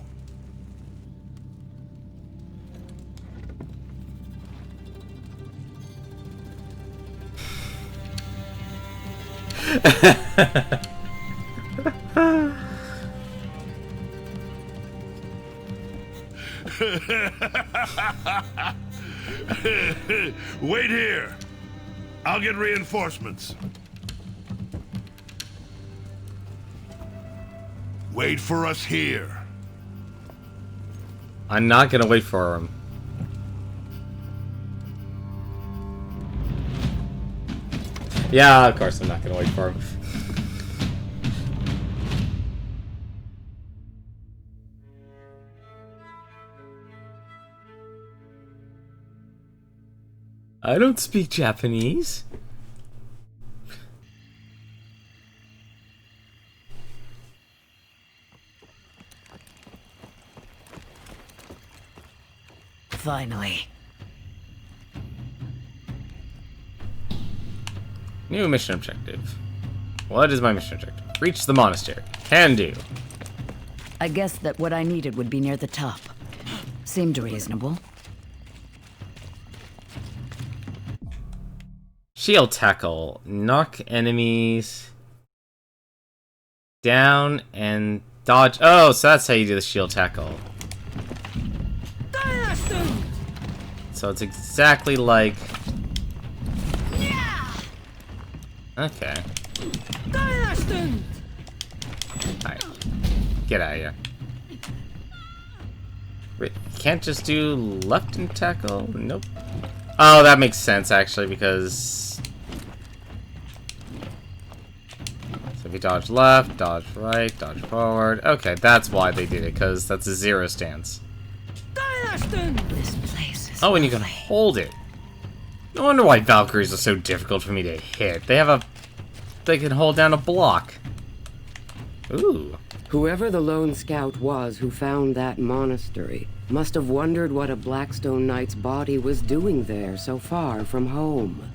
Wait here. I'll get reinforcements. Wait for us here. I'm not gonna wait for him. Yeah, of course I'm not gonna wait for him. I don't speak Japanese. Finally. New mission objective. What is my mission objective? Reach the monastery. Can do. I guessed that what I needed would be near the top. Seemed reasonable. Shield tackle. Knock enemies down and dodge. Oh, so that's how you do the shield tackle. So it's exactly like... Okay. Alright. Get out of here. Wait, you can't just do left and tackle? Nope. Oh, that makes sense, actually, because... So if you dodge left, dodge right, dodge forward... Okay, that's why they did it, because that's a zero stance. This place is Oh, and you can hold it. No wonder why Valkyries are so difficult for me to hit. They have a... They can hold down a block. Ooh. Whoever the lone scout was who found that monastery must have wondered what a Blackstone Knight's body was doing there so far from home.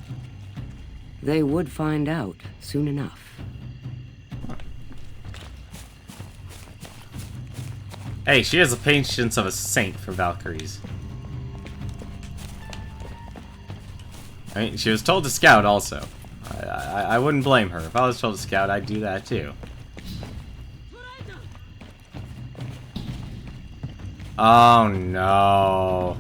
They would find out soon enough. Hey, she has the patience of a saint for Valkyries. I mean, she was told to scout also. I wouldn't blame her. If I was told to scout, I'd do that too. Oh no.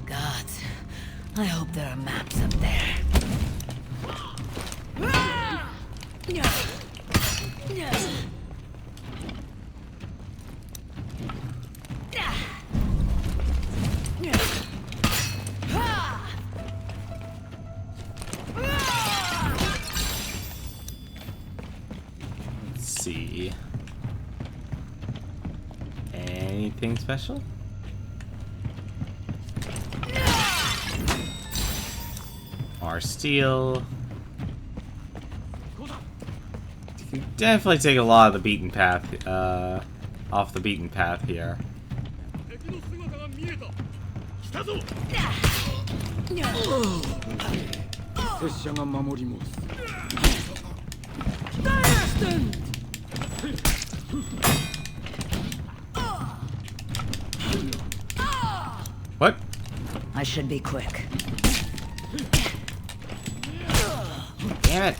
Gods, I hope there are maps up there. Let's see. Anything special? More steel. You can definitely take a lot of the beaten path, off the beaten path here. What? I should be quick. Damn it.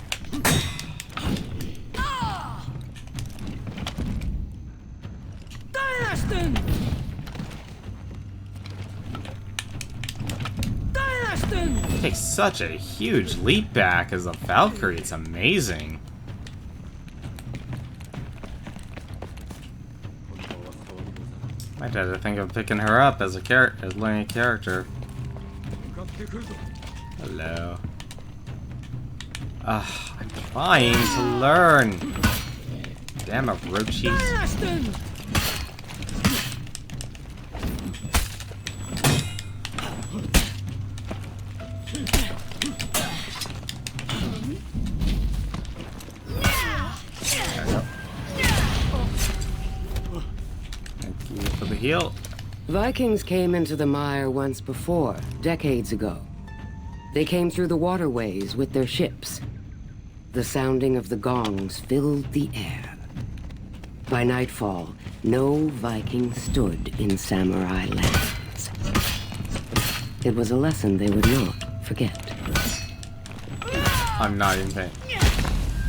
Takes such a huge leap back as a Valkyrie. It's amazing. Might have to think of picking her up as a as learning a character. Hello. I'm trying to learn. Damn roachies. Thank you for the heal. Vikings came into the mire once before, decades ago. They came through the waterways with their ships. The sounding of the gongs filled the air. By nightfall, no Viking stood in Samurai lands. It was a lesson they would not forget. I'm not even paying.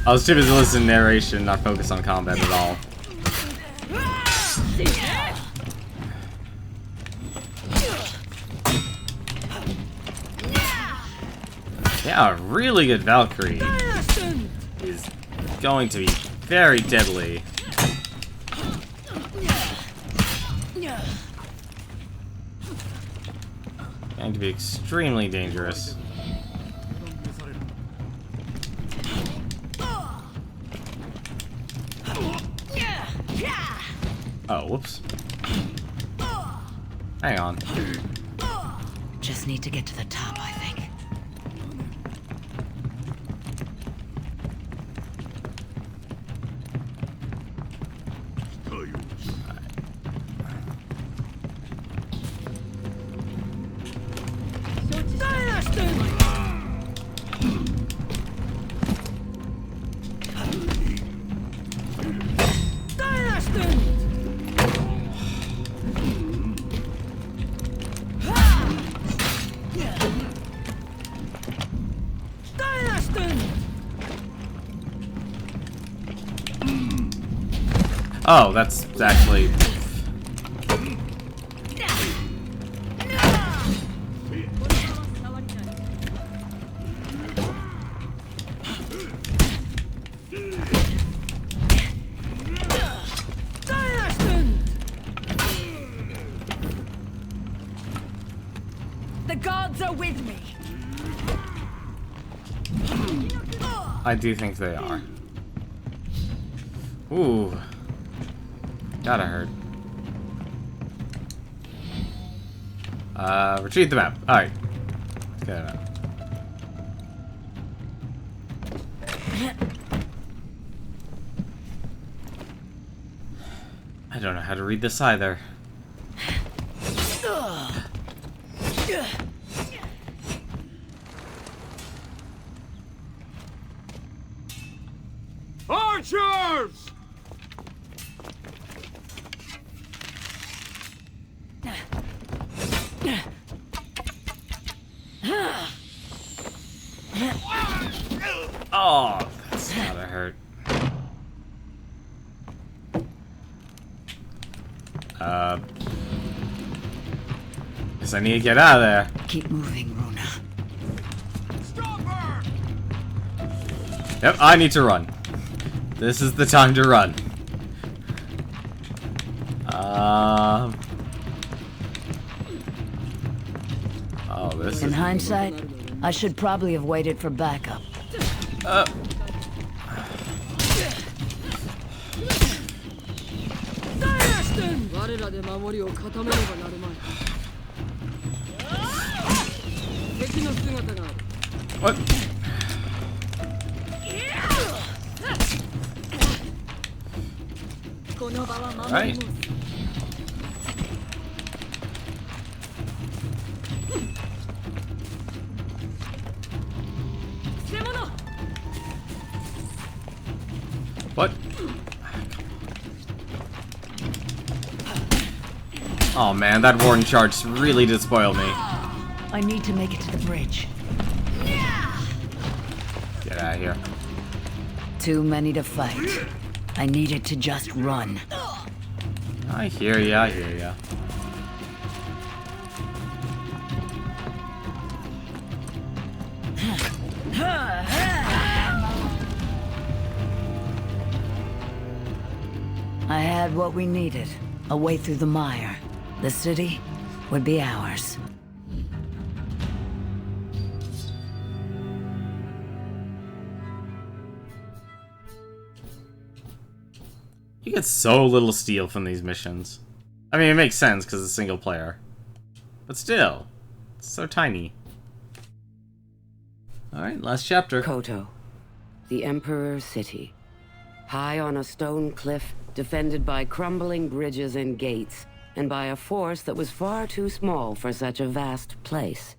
I was too busy listening to narration, not focus on combat at all. Yeah, a really good Valkyrie is going to be very deadly. Going to be extremely dangerous. Oh, whoops. Hang on. Just need to get to the top, I think. Oh, that's actually... The gods are with me. I do think they are. Ooh. Gotta hurt. Retrieve the map. Alright. Let's get a map. I don't know how to read this either. Archers! Oh, that's gotta hurt. Guess I need to get out of there. Keep moving, Runa. Yep, I need to run. This is the time to run. Oh, this In is... hindsight, I should probably have waited for backup. What? Right. What? Oh man, that warden charge really did spoil me. I need to make it to the bridge. Get out of here. Too many to fight. I needed to just run. I hear ya, I hear ya. I had what we needed. A way through the mire. The city would be ours. You get so little steel from these missions. I mean, it makes sense because it's single player. But still, it's so tiny. Alright, last chapter. Koto, the Emperor's city. High on a stone cliff, defended by crumbling bridges and gates, and by a force that was far too small for such a vast place.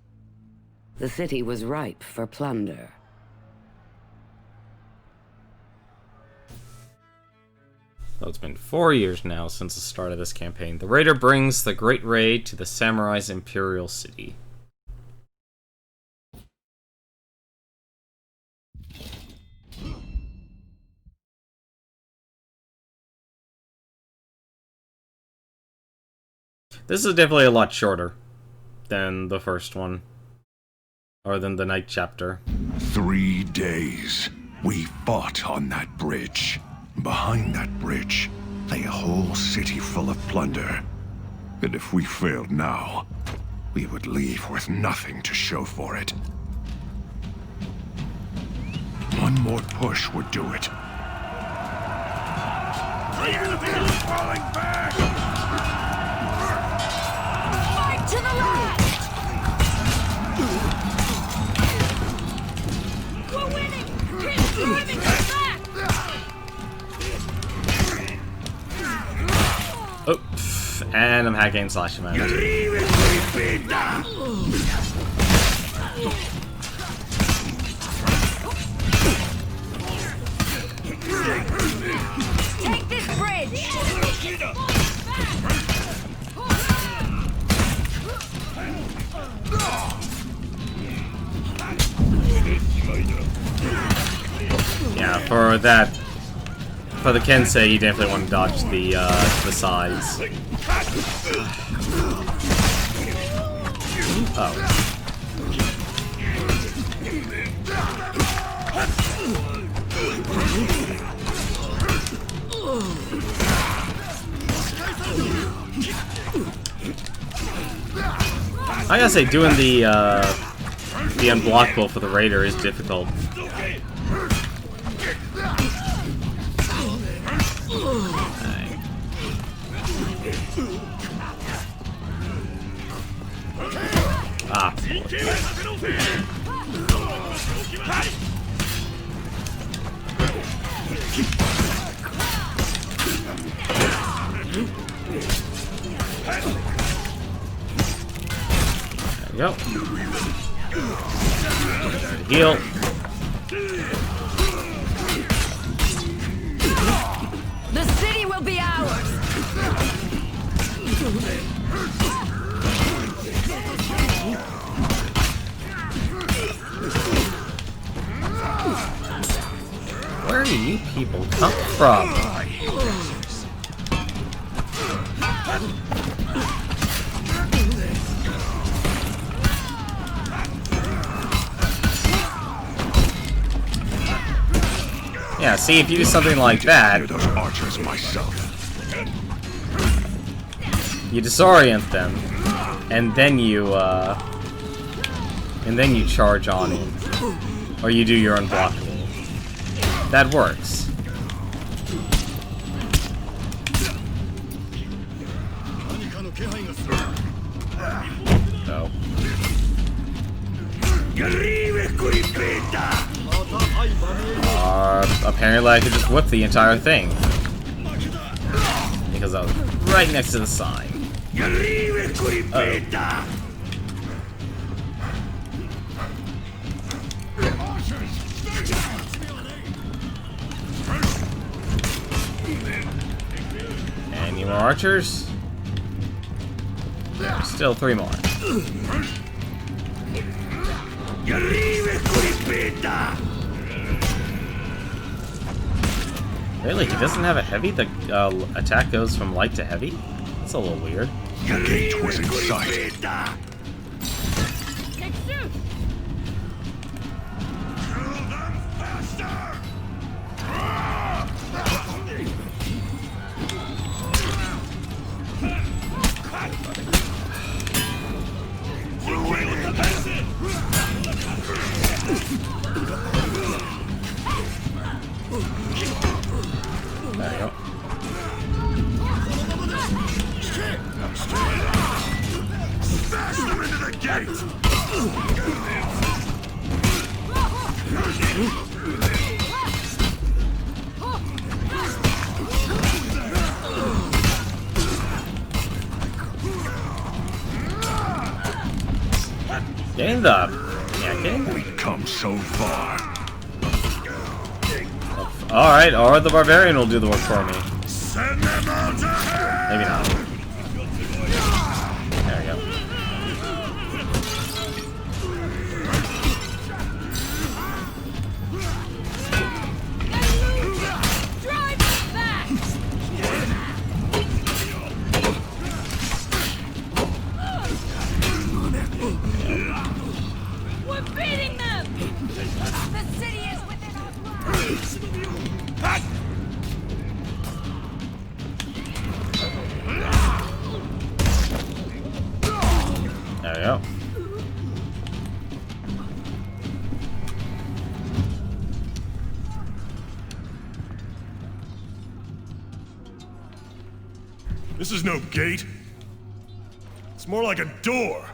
The city was ripe for plunder. So it's been 4 years now since the start of this campaign. The raider brings the Great Raid to the Samurai's Imperial City. This is definitely a lot shorter than the first one. Or than the night chapter. 3 days. We fought on that bridge. Behind that bridge lay a whole city full of plunder. And if we failed now, we would leave with nothing to show for it. One more push would do it. The enemy is falling back! Fight to the left! We're winning! Keep driving us back! Oh, pff, and I'm hacking slash him out. Take this bridge! Yeah, for the Kensei, you definitely want to dodge the sides. Oh. I gotta say, doing the unblockable for the raider is difficult. Ah. There we go. Heal. The city will be ours! Where do you people come from? Yeah, see, if you do something like that, Those archers myself. you disorient them, and then you charge on him, or you do your unblockable. That works. Oh. Apparently I could just whip the entire thing. Because I was right next to the sign. Uh-oh. Any more archers? Still 3 more. Really? He doesn't have a heavy? The attack goes from light to heavy? That's a little weird. The gate was in sight. Take shoot! There you go. Getting the... Yeah, getting the... We've come so far. Alright, or the barbarian will do the work for me. Send them out ahead! Maybe not. There we go. Drive back! We're beating them! The city is within our grasp! There we go. This is no gate. It's more like a door.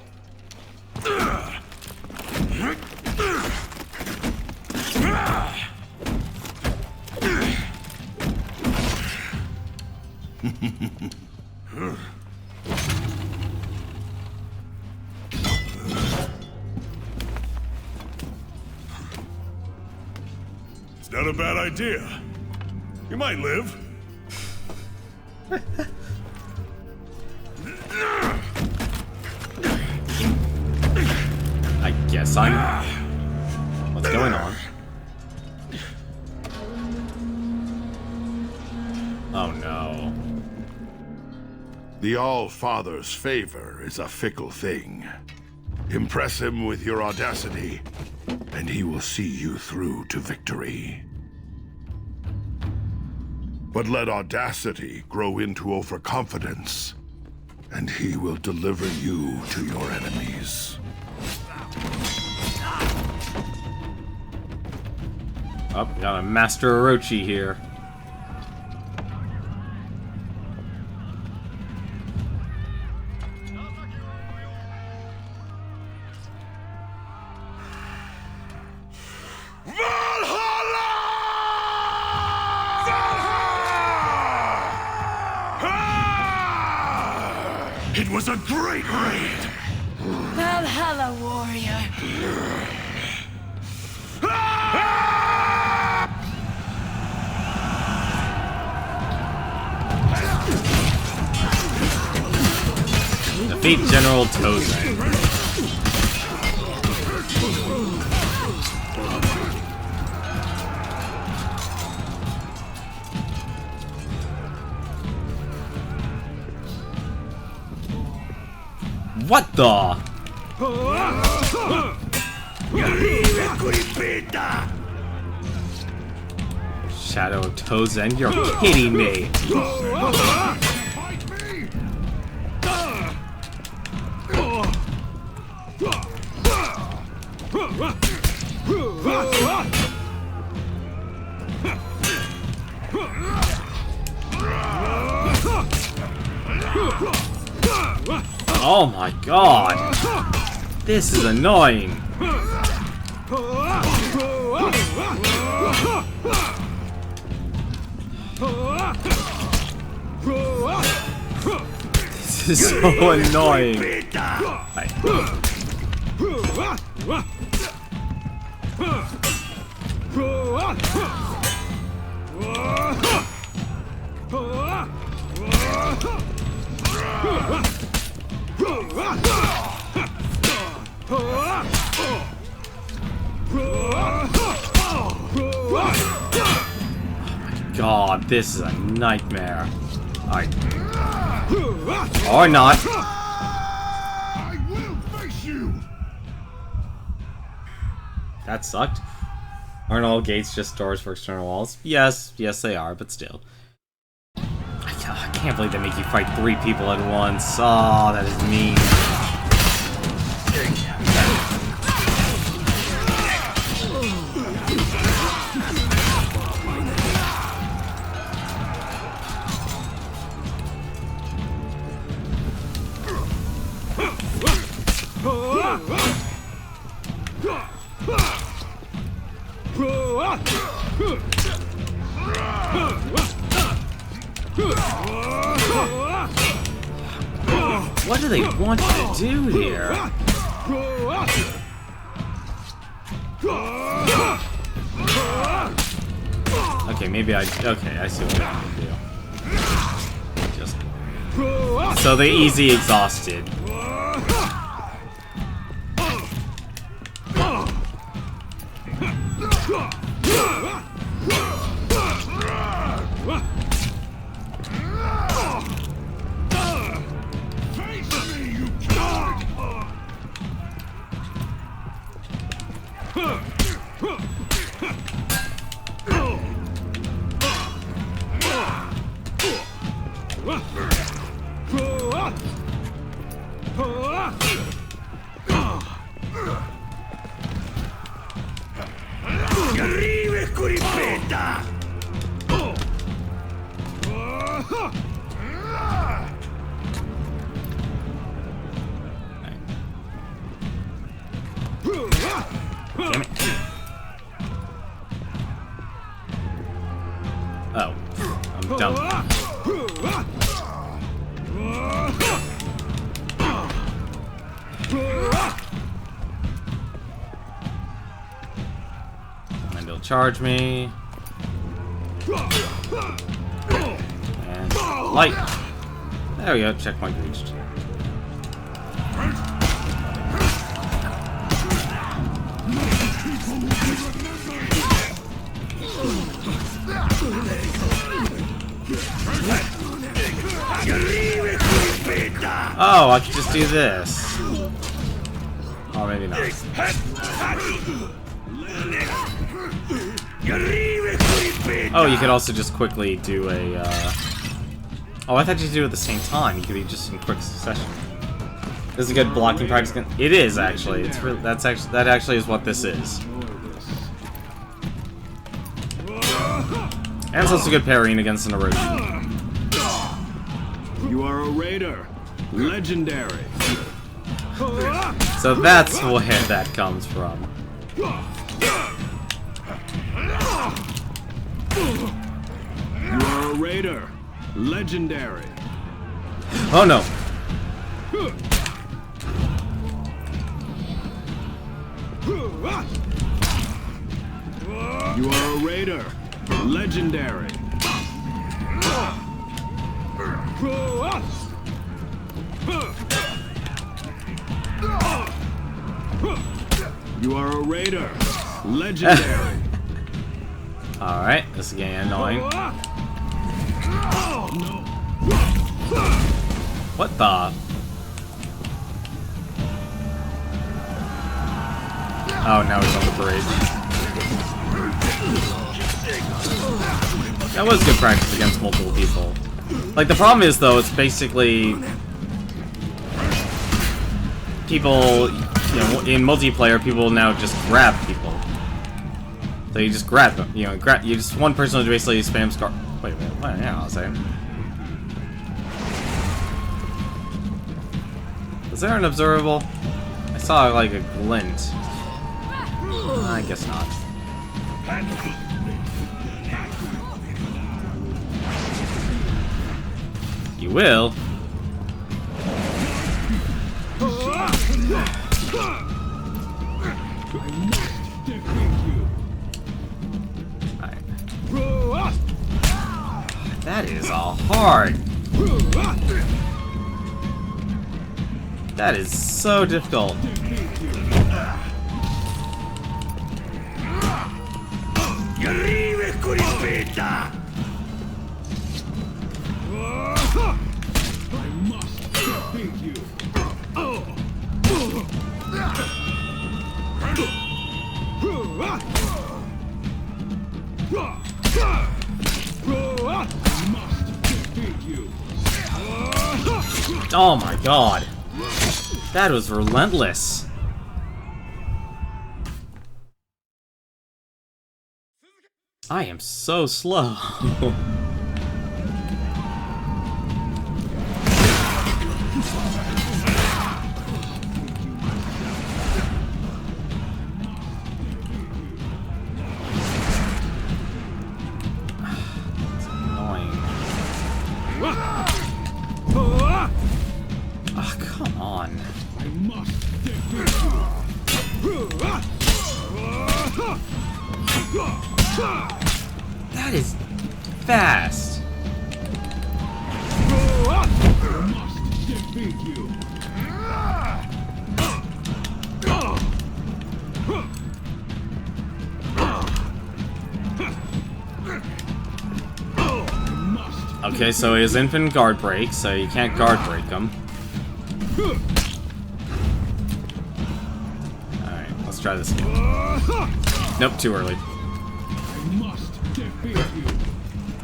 It's not a bad idea. You might live. I guess I'm... What's going on? Oh no. The All-Father's favor is a fickle thing. Impress him with your audacity, and he will see you through to victory. But let audacity grow into overconfidence, and he will deliver you to your enemies. Oh, we got a Master Orochi here. It was a great raid! Valhalla, warrior! Defeat General Tozen. What the? Shadow of Tozen? You're kidding me. Oh my god! This is annoying! This is so annoying! Right. God, this is a nightmare. Alright. Or not. I will face you! That sucked. Aren't all gates just doors for external walls? Yes, yes they are, but still. I can't believe they make you fight 3 people at once. Oh, that is mean. What do they want you to do here? Okay, maybe okay, I see what I want to do. Just so they easy exhausted. Damn it. Oh, I'm dumb. And he'll charge me. And light. There we go, checkpoint reached. Oh, I could just do this. Oh, maybe not. Oh, you could also just quickly do a, Oh, I thought you could do it at the same time. You could be just in quick succession. This is a good blocking practice. It is, actually. It's really, that actually is what this is. And it's also good parrying against an erosion. You are a raider. Legendary. So that's where that comes from. You are a raider. Legendary. Oh no. You are a raider. Legendary. You are a raider. Legendary. Alright, this is getting annoying. What the? Oh, now he's on the bridge. That was good practice against multiple people. Like, the problem is, though, it's basically... people, you know, in multiplayer, people now just grab people. So you just grab them, you know, you just one person will basically spam scar. Wait a minute, what? Yeah, I'll say. Is there an observable? I saw like a glint. I guess not. You will. That is all hard. That is so difficult. Oh my god. That was relentless. I am so slow. That is fast. Must defeat you. Okay, so he has infinite guard break, so you can't guard break him. Alright, let's try this again. Nope, too early. I must defeat you.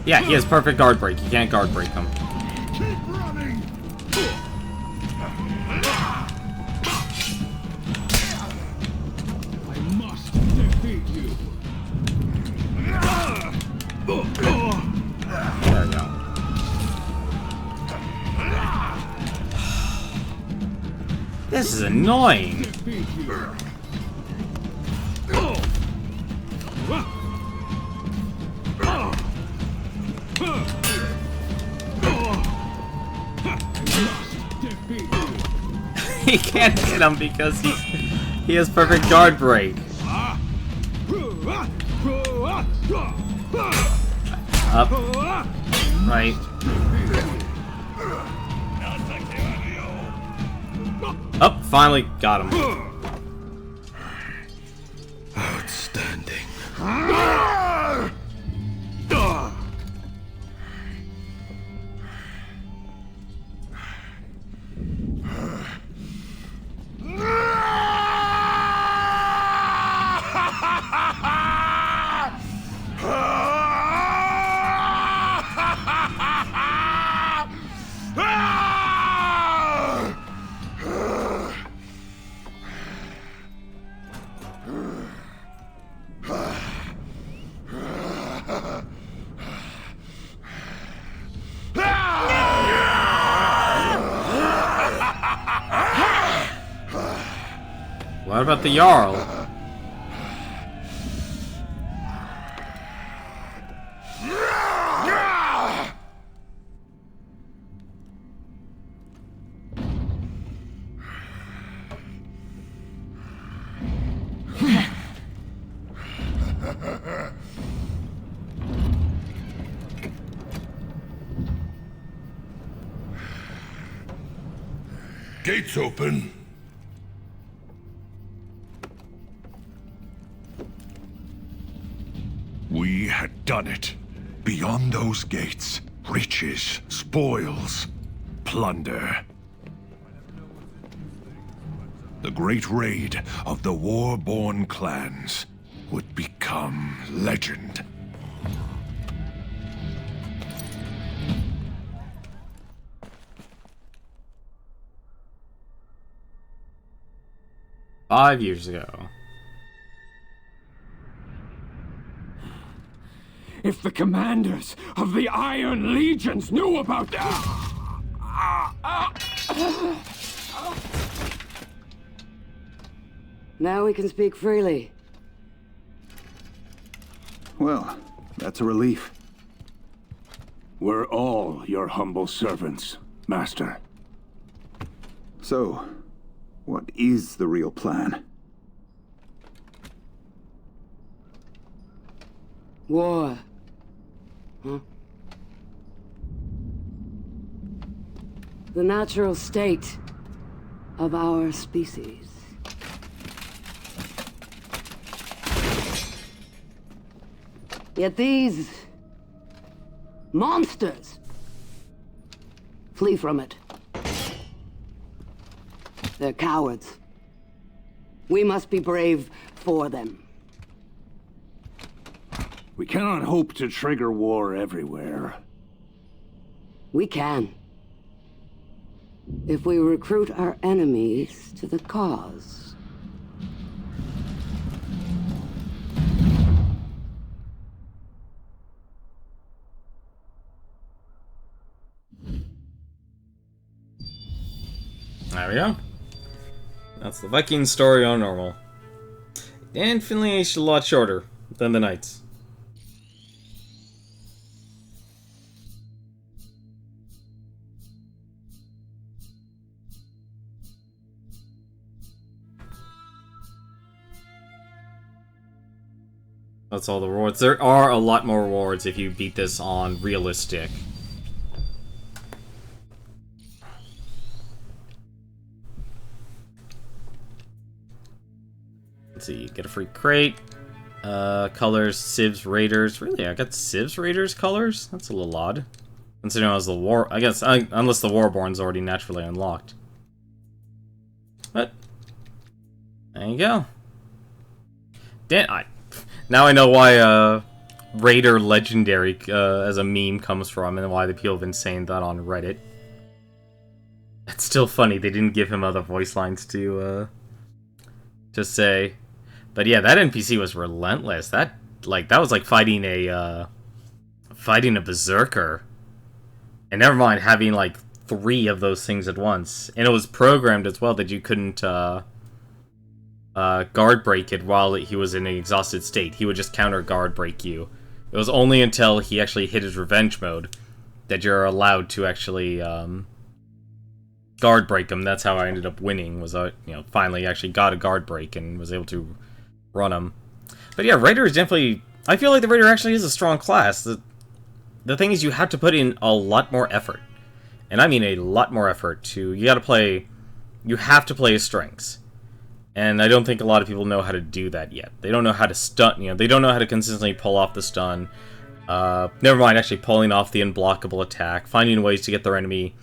Yeah, he has perfect guard break. You can't guard break him. Keep running! I must defeat you. There we go. This is annoying. Defeat you. Must defeat you. He can't hit him because he has perfect guard break. Up. Right. Up. Finally got him. Outstanding. What about the Jarl? Gates open. We had done it. Beyond those gates, riches, spoils, plunder. The great raid of the war-born clans would become legend. "5 years ago." If the commanders of the Iron Legions knew about that. Now we can speak freely. Well, that's a relief. We're all your humble servants, Master. So, what is the real plan? War. Huh? The natural state of our species. Yet these monsters flee from it. They're cowards. We must be brave for them. We cannot hope to trigger war everywhere. We can. If we recruit our enemies to the cause. There we go. That's the Viking story on normal. And Finley aged a lot shorter than the Knights. That's all the rewards. There are a lot more rewards if you beat this on realistic. Let's see, get a free crate. Colors, Civs, Raiders. Really, I got Civs, Raiders colors? That's a little odd. Considering I was the war... I guess, unless the Warborn's already naturally unlocked. But, there you go. Now I know why, Raider Legendary, as a meme comes from, and why the people have been saying that on Reddit. It's still funny, they didn't give him other voice lines to say. But yeah, that NPC was relentless. That was like fighting a berserker. And never mind having like 3 of those things at once. And it was programmed as well that you couldn't guard break it while he was in an exhausted state. He would just counter guard break you. It was only until he actually hit his revenge mode that you're allowed to actually guard break him. That's how I ended up winning. Was finally actually got a guard break and was able to run him. But yeah, Raider is definitely... I feel like the Raider actually is a strong class. The thing is, you have to put in a lot more effort. And I mean a lot more effort to... You have to play his strengths. And I don't think a lot of people know how to do that yet. They don't know how to stun, they don't know how to consistently pull off the stun. Never mind actually pulling off the unblockable attack. Finding ways to get their enemy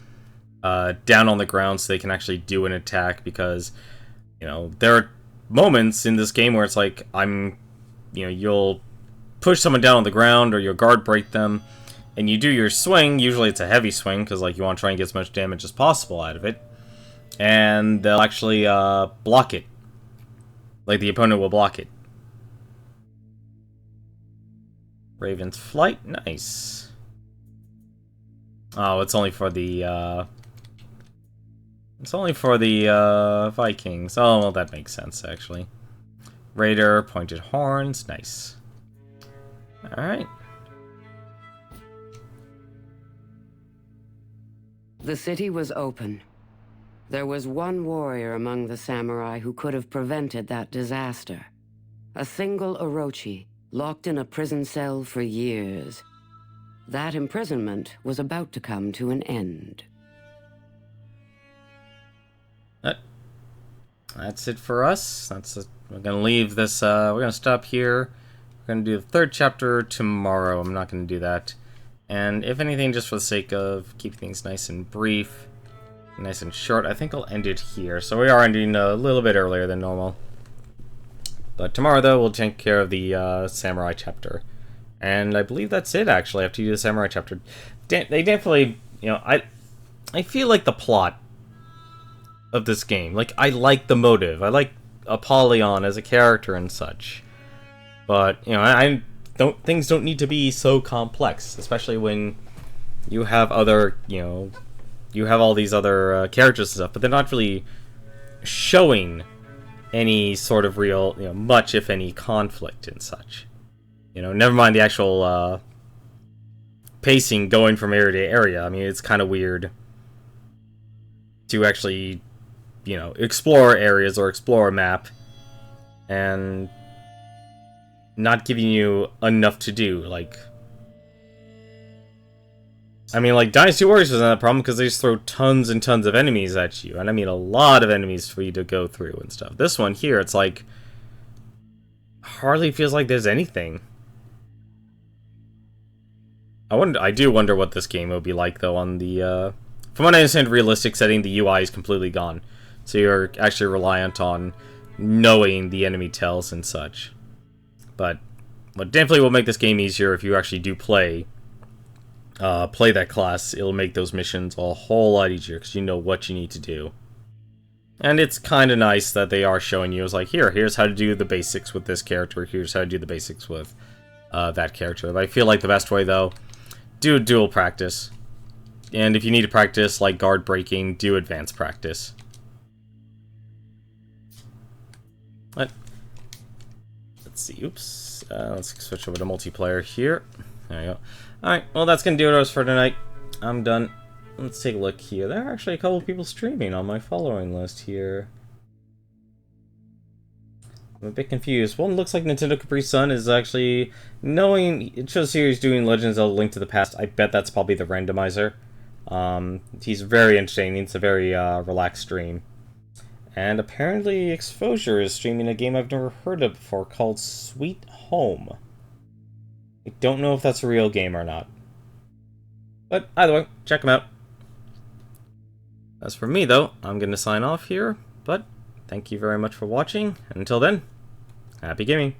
down on the ground so they can actually do an attack. Because, there are moments in this game where it's like, you'll push someone down on the ground or you'll guard break them. And you do your swing. Usually it's a heavy swing because you want to try and get as much damage as possible out of it. And they'll actually block it. Like the opponent will block it. Raven's Flight, nice. Oh, it's only for the Vikings. Oh, well, that makes sense actually. Raider, pointed horns, nice. All right. The city was open. There was one warrior among the samurai who could have prevented that disaster. A single Orochi, locked in a prison cell for years. That imprisonment was about to come to an end. That's it for us. We're gonna leave this. We're gonna stop here. We're gonna do the 3rd chapter tomorrow. I'm not gonna do that. And if anything, just for the sake of keeping things nice and brief, nice and short, I think I'll end it here. So we are ending a little bit earlier than normal. But tomorrow, though, we'll take care of the Samurai chapter. And I believe that's it, actually, after you do the Samurai chapter. They definitely, I feel like the plot of this game. I like the motive. I like Apollyon as a character and such. But, things don't need to be so complex, especially when you have other, you have all these other characters and stuff, but they're not really showing any sort of real, much if any conflict and such. Never mind the actual pacing going from area to area. I mean, it's kind of weird to actually, explore areas or explore a map and not giving you enough to do. Dynasty Warriors wasn't that problem because they just throw tons and tons of enemies at you. And I mean a lot of enemies for you to go through and stuff. This one here, it's hardly feels like there's anything. I do wonder what this game will be like, though, on the, from what I understand, realistic setting, the UI is completely gone. So you're actually reliant on knowing the enemy tells and such. But what definitely will make this game easier if you actually do play that class. It'll make those missions a whole lot easier because you know what you need to do. And it's kind of nice that they are showing you, here's how to do the basics with this character, here's how to do the basics with that character. But I feel like the best way, though, do dual practice. And if you need to practice, guard breaking, do advanced practice. Let's see, oops. Let's switch over to multiplayer here. There you go. Alright, well, that's going to do it for tonight. I'm done. Let's take a look here. There are actually a couple of people streaming on my following list here. I'm a bit confused. One looks like Nintendo Capri Sun is actually... Knowing it shows here he's doing Legend of Zelda Link to the Past, I bet that's probably the randomizer. He's very entertaining. It's a very relaxed stream. And apparently Exposure is streaming a game I've never heard of before called Sweet Home. I don't know if that's a real game or not. But either way, check him out. As for me, though, I'm going to sign off here. But thank you very much for watching. And until then, happy gaming.